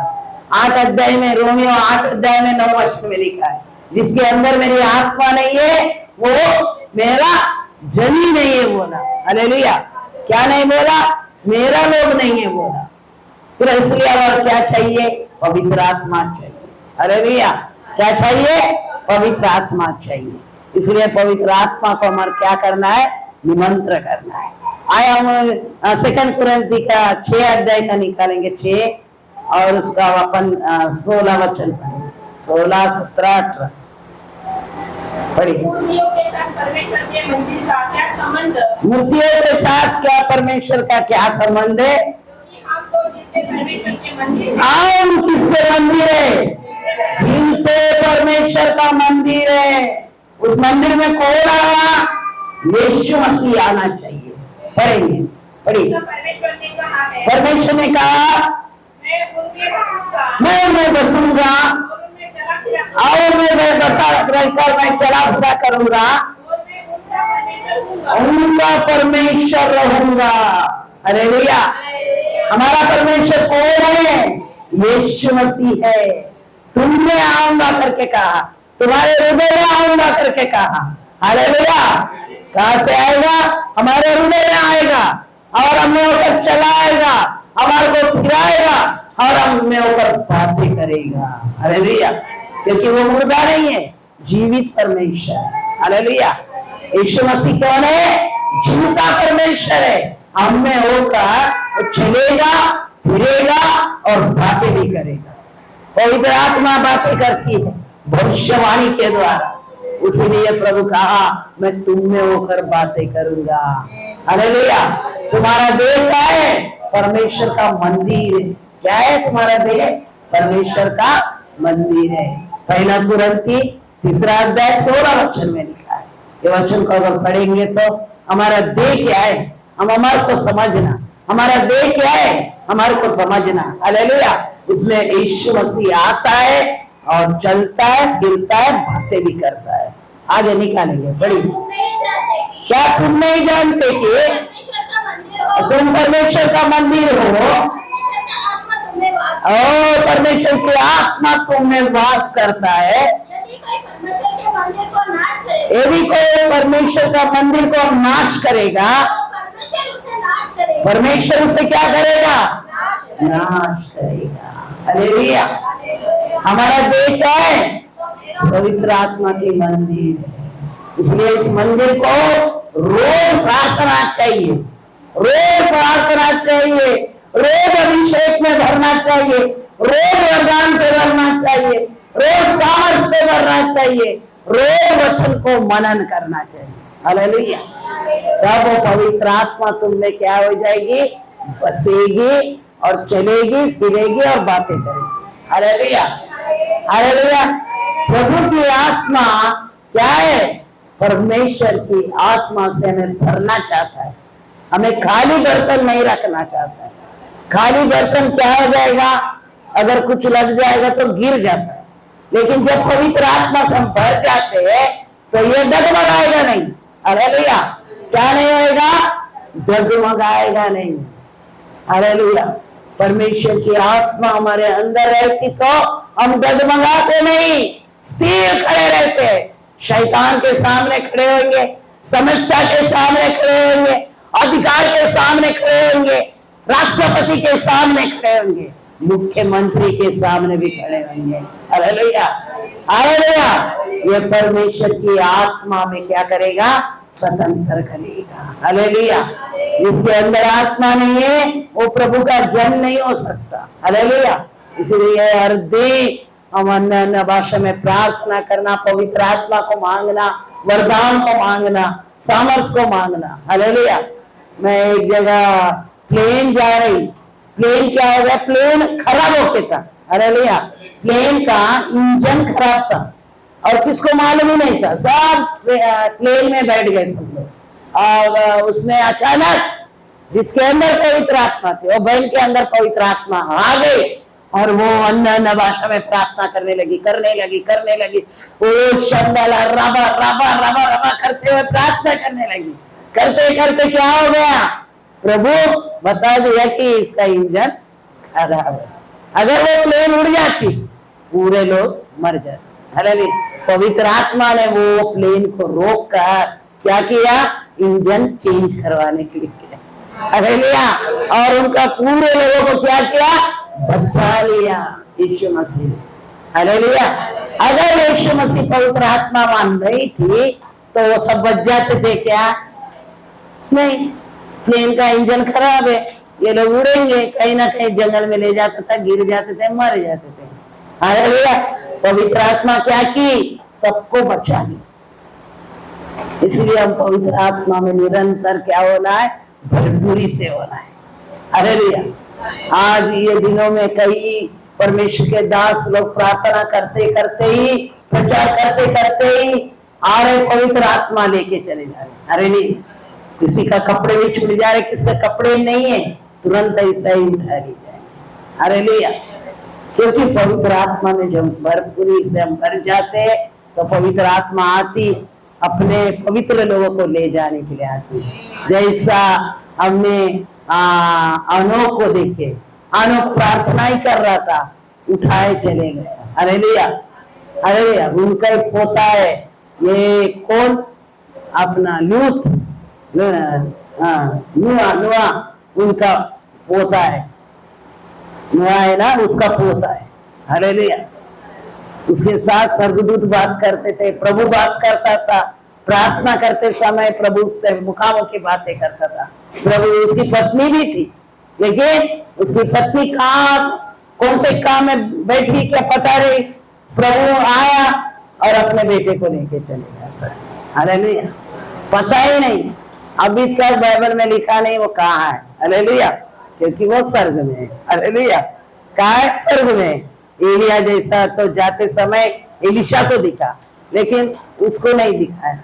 8 अध्याय में, रोमियो 8 अध्याय में 9 वचन में लिखा है, जिसके अंदर मेरी आत्मा नहीं है वो मेरा जन ही नहीं है बोला। हालेलुया। क्या नहीं बोला? मेरा लोग नहीं है बोला। फिर इसलिए और क्या चाहिए? पवित्र आत्मा चाहिए। हालेलुया। क्या चाहिए? पवित्र आत्मा चाहिए। इसलिए पवित्र आत्मा को हमारे क्या करना है? निमंत्रण करना है। आए हम 2 कुरिन्थी का 6 अध्याय का निकालेंगे, 6 और उसका अपन 16 वचन पढ़ेंगे। 16, 17, 18 पढ़िए। मूर्तियों के साथ परमेश्वर के मंदिर का क्या संबंध? मूर्तियों के साथ क्या परमेश्वर का क्या संबंध है? क्योंकि हम तो जिससे परमेश्वर के मंदिर हैं। हम किसके मंदिर है? जिनसे परमेश्वर का मंदिर है। उस मंदिर में कौन आया? यीशु मसीह आना चाहिए। पढ़ेंगे, पढ़िए। परमेश्वर ने कहा है, परमेश्वर ने कहा मैं उनमें बसूंगा और और उनमें चला फिरा मैं बसा रहकर मैं चला फिरा करूंगा और मैं उनका परमेश्वर हूँगा। उनका परमेश्वर रहूंगा। हालेलुया। हमारा परमेश्वर कौन है? यीशु मसीह है। तुम में आऊंगा करके कहा, तुम्हारे हृदय में आऊंगा करके कहा। हालेलुया। कहां से आएगा? हमारे हृदय में आएगा और हमें होकर चलाएगा, हमारे को फिराएगा और हमें होकर बातें करेगा। हालेलुया। क्योंकि वो मुर्दा नहीं है, जीवित परमेश्वर। हालेलुया। यीशु मसीह कौन है? जीविता परमेश्वर है। हमें होकर वो चलेगा, फिरेगा और बातें भी करेगा। पवित्र आत्मा बातें करती है भविष्यवाणी के द्वारा। उसीलिए प्रभु कहा मैं तुम में होकर बातें करूंगा। हालेलुया। तुम्हारा देह क्या है? परमेश्वर का मंदिर है। क्या है तुम्हारा देह? परमेश्वर का मंदिर है। 1 कुरिन्थी 3 अध्याय 16 वचन में लिखा है। ये वचन को अगर पढ़ेंगे तो हमारा देह क्या है हमारे को समझना। हमारा देह क्या है हमारे को समझना। हालेलुया। उसमें यीशु मसीह आता है और चलता है, फिरता है, बातें भी करता है। आगे निकालेंगे, बड़ी क्या तुम नहीं जानते कि तुम परमेश्वर का मंदिर हो और परमेश्वर की आत्मा तुम में वास करता है। यदि कोई परमेश्वर के मंदिर को नाश करेगा यदि कोई परमेश्वर का मंदिर को नाश करेगा, तो परमेश्वर उसे नाश करेगा। परमेश्वर उसे क्या करेगा? नाश करेगा। हालेलुया। हमारा देश क्या है? पवित्र आत्मा की मंदिर है। इसलिए इस मंदिर को रोज प्रार्थना चाहिए, रोज प्रार्थना चाहिए, रोज अभिषेक में भरना चाहिए, रोज वरदान से भरना चाहिए, रोज सामर्थ से भरना चाहिए, रोज वचन को मनन करना चाहिए। हालेलुया। तब वो पवित्र आत्मा तुम में क्या हो जाएगी? बसेगी और चलेगी, फिरेगी और बातें करेगी। Hallelujah, hallelujah. प्रभु की आत्मा क्या है? परमेश्वर की आत्मा से हमें भरना चाहता है, हमें खाली बर्तन नहीं रखना चाहता है। खाली बर्तन क्या हो जाएगा? अगर कुछ लग जाएगा तो गिर जाता है, लेकिन जब पवित्र आत्मा से हम भर जाते हैं तो ये डगमगाएगा नहीं। हालेलुया। क्या नहीं होएगा? डगमगाएगा नहीं। हालेलुया। परमेश्वर की आत्मा हमारे अंदर रहती तो हम डगमगाते नहीं, स्थिर खड़े रहते हैं। शैतान के सामने खड़े होंगे, समस्या के सामने खड़े होंगे, अधिकार के सामने खड़े होंगे, राष्ट्रपति के सामने खड़े होंगे, मुख्यमंत्री के सामने भी खड़े होंगे। Hallelujah, hallelujah. ये परमेश्वर की आत्मा में क्या करेगा? स्वतंत्र करेगा। हालेलुया। जिसके अंदर आत्मा नहीं है वो प्रभु का जन नहीं हो सकता। हालेलुया। इसलिए हर दिन हम अन्य अन्य भाषा में प्रार्थना करना, पवित्र आत्मा को मांगना, वरदान को मांगना, सामर्थ को मांगना। हालेलुया। मैं एक जगह प्लेन जा रही, प्लेन क्या हो गया? प्लेन खराब हो गया था। हालेलुया। प्लेन का इंजन खराब था और किसको मालूम ही नहीं था। सब प्लेन में बैठ गए सब लोग और उसमें अचानक जिसके अंदर पवित्र आत्मा थी वो बहन के अंदर पवित्र आत्मा आ गई और वो अन्य भाषा में प्रार्थना करने लगी, करने लगी। ओ शंदला रबा रबा रबा रबा करते हुए प्रार्थना करने लगी। करते करते क्या हो गया? प्रभु बता दिया कि इसका इंजन खराब है। अगर वो प्लेन उड़ जाती पूरे लोग मर जाते। हालेलुया। पवित्र आत्मा ने वो प्लेन को रोक कर क्या किया? इंजन चेंज करवाने के लिए किया। हालेलुया। और उनका पूरे लोगों को क्या किया? बचा लिया यीशु मसीह। हालेलुया। अगर यीशु मसीह पवित्र आत्मा मान नहीं थी तो वो सब बच जाते थे क्या? नहीं। प्लेन का इंजन खराब है, ये लोग उड़ेंगे, कहीं ना कहीं जंगल में ले जाता था, गिर जाते थे, मर जाते थे। हालेलुया। पवित्र आत्मा क्या की? सबको बचा ली। इसलिए हम पवित्र आत्मा में निरंतर क्या होना है? भरपूरी से होना है। हालेलुया। आज ये दिनों में कई परमेश्वर के दास लोग प्रार्थना करते करते ही, प्रचार करते करते ही आ रहे, पवित्र आत्मा लेके चले जा रहे। हालेलुया। किसी का कपड़े भी छूट जा रहे, किसके कपड़े नहीं है, तुरंत ऐसा ही उठा ली जाए। हालेलुया। क्योंकि पवित्र आत्मा में जब भरपूरी से हम भर जाते हैं तो पवित्र आत्मा आती, अपने पवित्र लोगों को ले जाने के लिए आती। जैसा हमने अनोख को देखे, अनोख प्रार्थना ही कर रहा था, उठाए चले गए। Hallelujah, hallelujah. उनका एक पोता है, ये कौन? अपना लूत, नुआ उनका पोता है। नुआ है ना, उसका पोता है। हालेलुया। उसके साथ स्वर्गदूत बात करते थे, प्रभु बात करता था, प्रार्थना करते समय प्रभु से मुखामुखी बातें करता था। प्रभु, उसकी पत्नी भी थी, लेकिन उसकी पत्नी कहाँ, कौन से काम में बैठी क्या पता नहीं। प्रभु आया और अपने बेटे को लेके चले गया सर। हालेलुया। पता ही नहीं, अभी तक बाइबल में लिखा नहीं वो कहाँ है। हालेलुया। क्योंकि वो स्वर्ग में है। हालेलुया। कहाँ है? स्वर्ग में। एलिया जैसा तो जाते समय एलिशा को दिखा, लेकिन उसको नहीं दिखाया।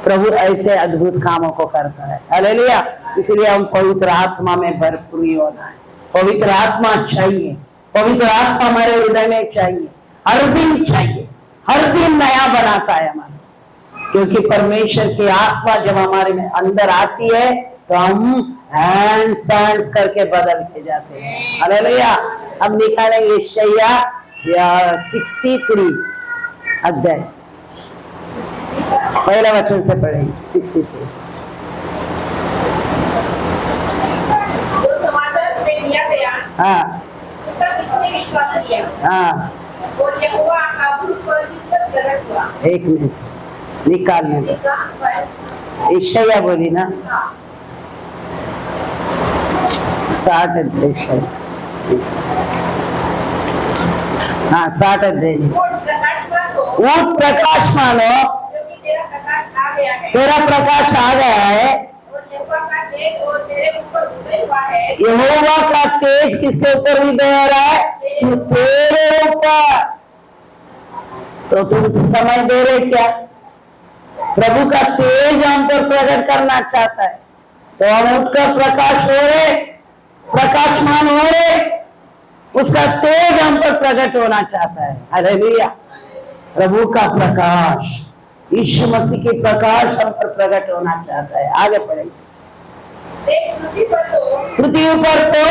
प्रभु ऐसे अद्भुत कामों को करता है। हालेलुया। इसलिए हम पवित्र आत्मा में भरपूरी होना है। पवित्र आत्मा चाहिए, पवित्र आत्मा हमारे हृदय में चाहिए, हर दिन चाहिए, हर दिन नया बनाता है हमारा। क्योंकि परमेश्वर की आत्मा जब हमारे में अंदर आती है तो हम हैंड्स करके बदल के जाते हैं। हालेलुया। हम निकालेंगे यशाया या 63 अध्याय, पहला वचन से पढ़ेंगे 63। जो समाचार में दिया गया हाँ उसका किसने विश्वास किया हाँ, और यहोवा का भूत पर किस पर प्रकट हुआ। एक मिनट निकालने दो। देखा पर यशाया बोली ना, हाँ 60 अध्याय, हाँ 60 अध्याय। वो प्रकाशमान हो वो प्रकाशमान हो, क्योंकि तेरा प्रकाश आ गया है तेरा प्रकाश आ गया है, और यहोवा का तेज और तेरे ऊपर उदय हुआ है। यहोवा का तेज किसके ऊपर उदय हो रहा है? कि तेरे ऊपर। तो तुम समझ दे रहे क्या? प्रभु का तेज हम पर प्रकट करना चाहता है, तो हम उठकर प्रकाश हो रहे, प्रकाशमान हो रहे, उसका तेज हम पर प्रकट होना चाहता है। हालेलुया। प्रभु का प्रकाश, यीशु मसीह की प्रकाश हम पर प्रकट होना चाहता है। आगे पढ़ेंगे। देख पृथ्वी पर तो पृथ्वी पर तो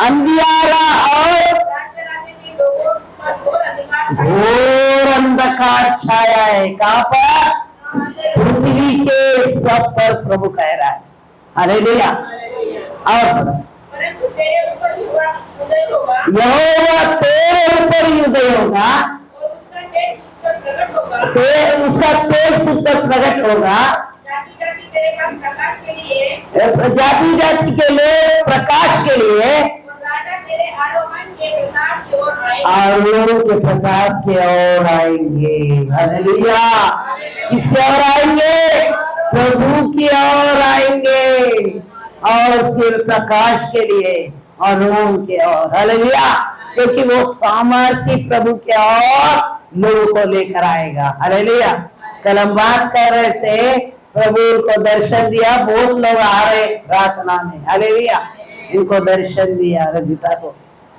अंधियारा और राज्य के लोगों पर घोर अंधकार छाया घोर अंधकार छाया है। कहाँ पर? पृथ्वी के सब पर प्रभु कह रहा है। हालेलुया। और परंतु तेरे ऊपर यहोवा उदय होगा यहोवा तेरे ऊपर ही उदय होगा, और उसका तेज तुझ पर प्रकट होगा। उसका तेज तुझ पर प्रकट होगा। जाति जाति तेरे पास प्रकाश के लिए जाति जाति के लिए प्रकाश के लिए, और राजा तेरे आरोहण के प्रताप की ओर आए। और लोगों के प्रताप की ओर आएंगे। हालेलुया। किसके ओर आएंगे? प्रभु की ओर आएंगे, और उसके प्रकाश के लिए और रोम के ओर। हालेलुया। क्योंकि वो सामर्थ्य प्रभु के ओर लोगों को लेकर आएगा। हालेलुया। कल हम बात कर रहे थे, प्रभु को दर्शन दिया, बहुत लोग आ रहे प्रार्थना में। हालेलुया। इनको दर्शन दिया, रजिता को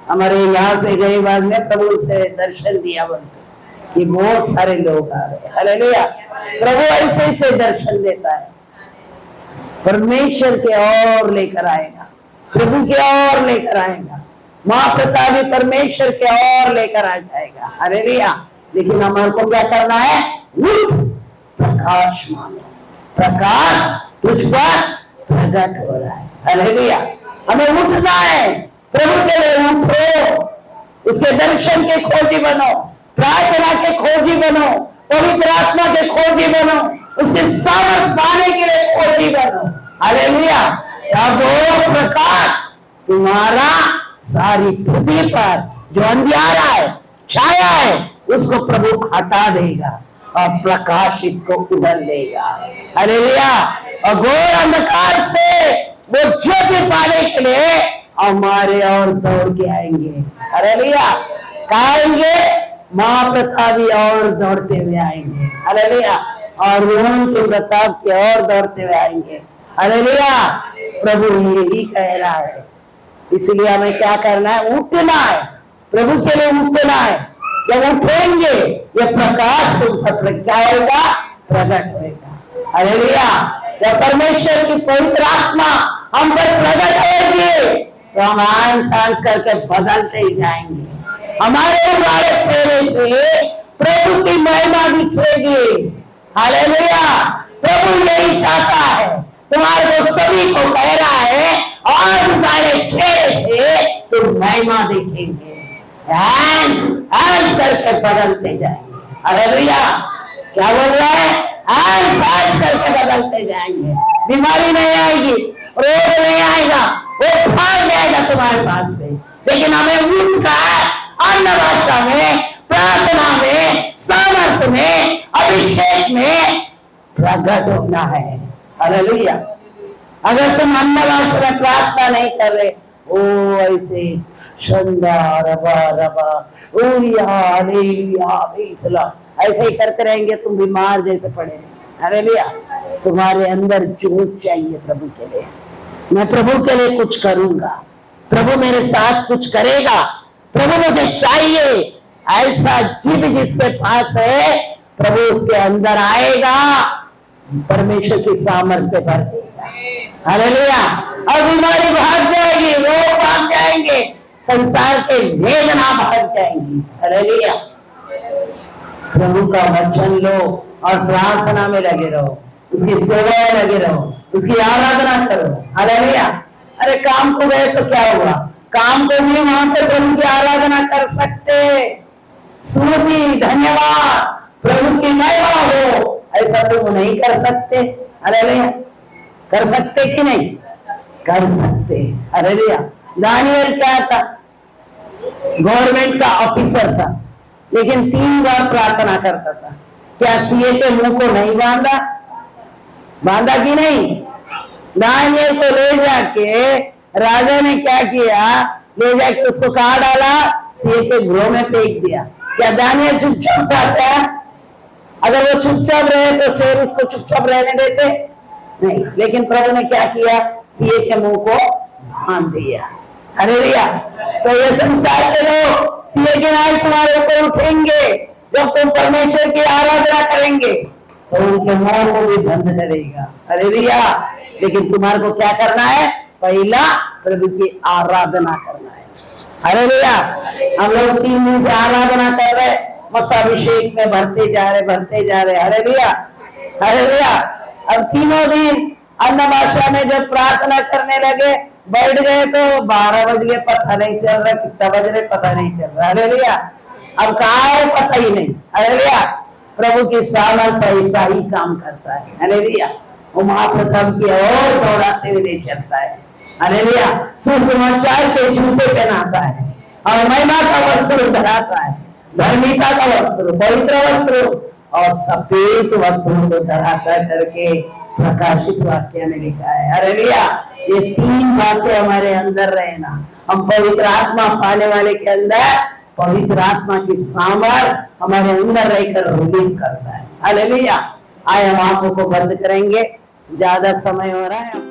हमारे यहाँ से गए बाद में प्रभु से दर्शन दिया, बोलते कि बहुत सारे लोग आ रहे। हालेलुया। प्रभु ऐसे ऐसे दर्शन देता है, परमेश्वर के ओर लेकर आएगा, प्रभु के ओर लेकर आएगा, माँ पिता भी परमेश्वर के ओर लेकर आ जाएगा। हालेलुया। लेकिन हमारे को क्या करना है? उठ, प्रकाश मानो, प्रकाश तुझ पर प्रकट हो रहा है। हालेलुया। हमें उठना है, प्रभु के लिए उठो, उसके दर्शन के खोजी बनो, प्रार्थना के खोजी बनो, पवित्र आत्मा के खोजी बनो, उसके सामर्थ पाने के लिए खोजी बनो। हालेलुया। अब वो प्रकाश तुम्हारा सारी पृथ्वी पर जो अंधियारा है, छाया है, उसको प्रभु हटा देगा और प्रकाशित को उभर देगा। हालेलुया। और घोर अंधकार से वो ज्योति पाने के लिए हमारे और दौड़ के आएंगे। हालेलुया। कहाँ आएंगे? माँ पिता भी और दौड़ते हुए आएंगे। हालेलुया। और रोहन के प्रताप की ओर दौड़ते हुए आएंगे। हालेलुया। प्रभु यही कह रहा है, इसलिए हमें क्या करना है? उठना है, प्रभु के लिए उठना है। जब उठेंगे ये प्रकाश तुम पर क्या होगा? प्रकट होगा। हालेलुया। जब परमेश्वर की पवित्र आत्मा हम पर प्रकट होगी तो हम आन सांस करके बदलते ही जाएंगे। हमारे उगाड़े चेहरे से प्रभु की महिमा दिखेगी। हालेलुया। प्रभु यही चाहता है, तुम्हारे को सभी को कह रहा है, और तुम्हारे चेहरे से तुम महिमा देखेंगे, करके बदलते जाएंगे। हालेलुया। क्या बोल रहा है? करके बदलते जाएंगे। बीमारी नहीं आएगी, रोग नहीं आएगा, वो भाग जाएगा तुम्हारे पास से। लेकिन हमें उठकर अन्य भाषा में, प्रार्थना में, सामर्थ में, अभिषेक में प्रकट होना है। हालेलुया। अगर तुम अन्य भाषा में प्रार्थना नहीं कर रहे, ओ ऐसे ऐसे ही करते रहेंगे, तुम बीमार जैसे पड़े। हालेलुया। तुम्हारे अंदर जोत चाहिए प्रभु के लिए। मैं प्रभु के लिए कुछ करूंगा, प्रभु मेरे साथ कुछ करेगा, प्रभु मुझे चाहिए, ऐसा जिद जिसके पास है, प्रभु उसके अंदर आएगा, परमेश्वर की सामर्थ्य से भर देगा। हालेलुया। और बीमारी भाग जाएगी, रोग भाग जाएंगे, संसार के वेदना भाग जाएंगी। हालेलुया। प्रभु का वचन लो और प्रार्थना में लगे रहो, उसकी सेवा में लगे रहो, उसकी आराधना करो। हालेलुया। अरे काम को गए तो क्या हुआ, काम को भी वहां पे प्रभु की आराधना कर सकते, स्तुति धन्यवाद प्रभु की महिमा हो, ऐसा तो नहीं कर सकते। हालेलुया। कर सकते कि नहीं? कर सकते। हालेलुया। दानियल क्या था? गवर्नमेंट का ऑफिसर था, लेकिन 3 बार प्रार्थना करता था। क्या सीए के मुंह को नहीं बांधा? बांधा कि नहीं? दानियल को ले जाके राजा ने क्या किया, ले जाके उसको कहाँ डाला? सीए के गृह में फेंक दिया। क्या दानियल चुपचाप था क्या? अगर वो चुपचाप रहे तो शेर उसको चुपचाप रहने देते नहीं, लेकिन प्रभु ने क्या किया? सीए के मुंह को बांध दिया। हालेलुया। तो ये संसार के लोग सीए के नाम तुम्हारे ऊपर उठेंगे, जब तुम परमेश्वर की आराधना करेंगे तो उनके मुंह को भी बंद करेगा। हालेलुया। लेकिन तुम्हारे को क्या करना है? पहला प्रभु की आराधना करना है। हालेलुया। हम लोग 3 दिन से आराधना कर रहे, मसाभिषेक में भरते जा रहे। हालेलुया। हालेलुया। अब 3 दिन अन्य भाषा में जब प्रार्थना करने लगे, बैठ गए तो 12 बज गए, पता नहीं चल रहा, कितना बज रहे पता नहीं चल रहा। हालेलुया। अब कहाँ है पता ही नहीं। हालेलुया। प्रभु की सामर्थ ऐसा ही काम करता है। हालेलुया। वो महाप्रथम की ओर दौड़ाते हुए चलता है। हालेलुया। सुसमाचार के जूते पहनाता है और महिमा का वस्त्र धराता है, धर्मिता का वस्त्र, पवित्र वस्त्र और सफेद वस्त्र को धराता करके प्रकाशित वाक्य में लिखा है। हालेलुया। ये 3 बातें हमारे अंदर रहना, हम पवित्र आत्मा पाने वाले के अंदर पवित्र आत्मा की सामर्थ हमारे अंदर रहकर रिलीज करता है। हालेलुया। आए हम आंखों को बंद करेंगे, ज्यादा समय हो रहा है।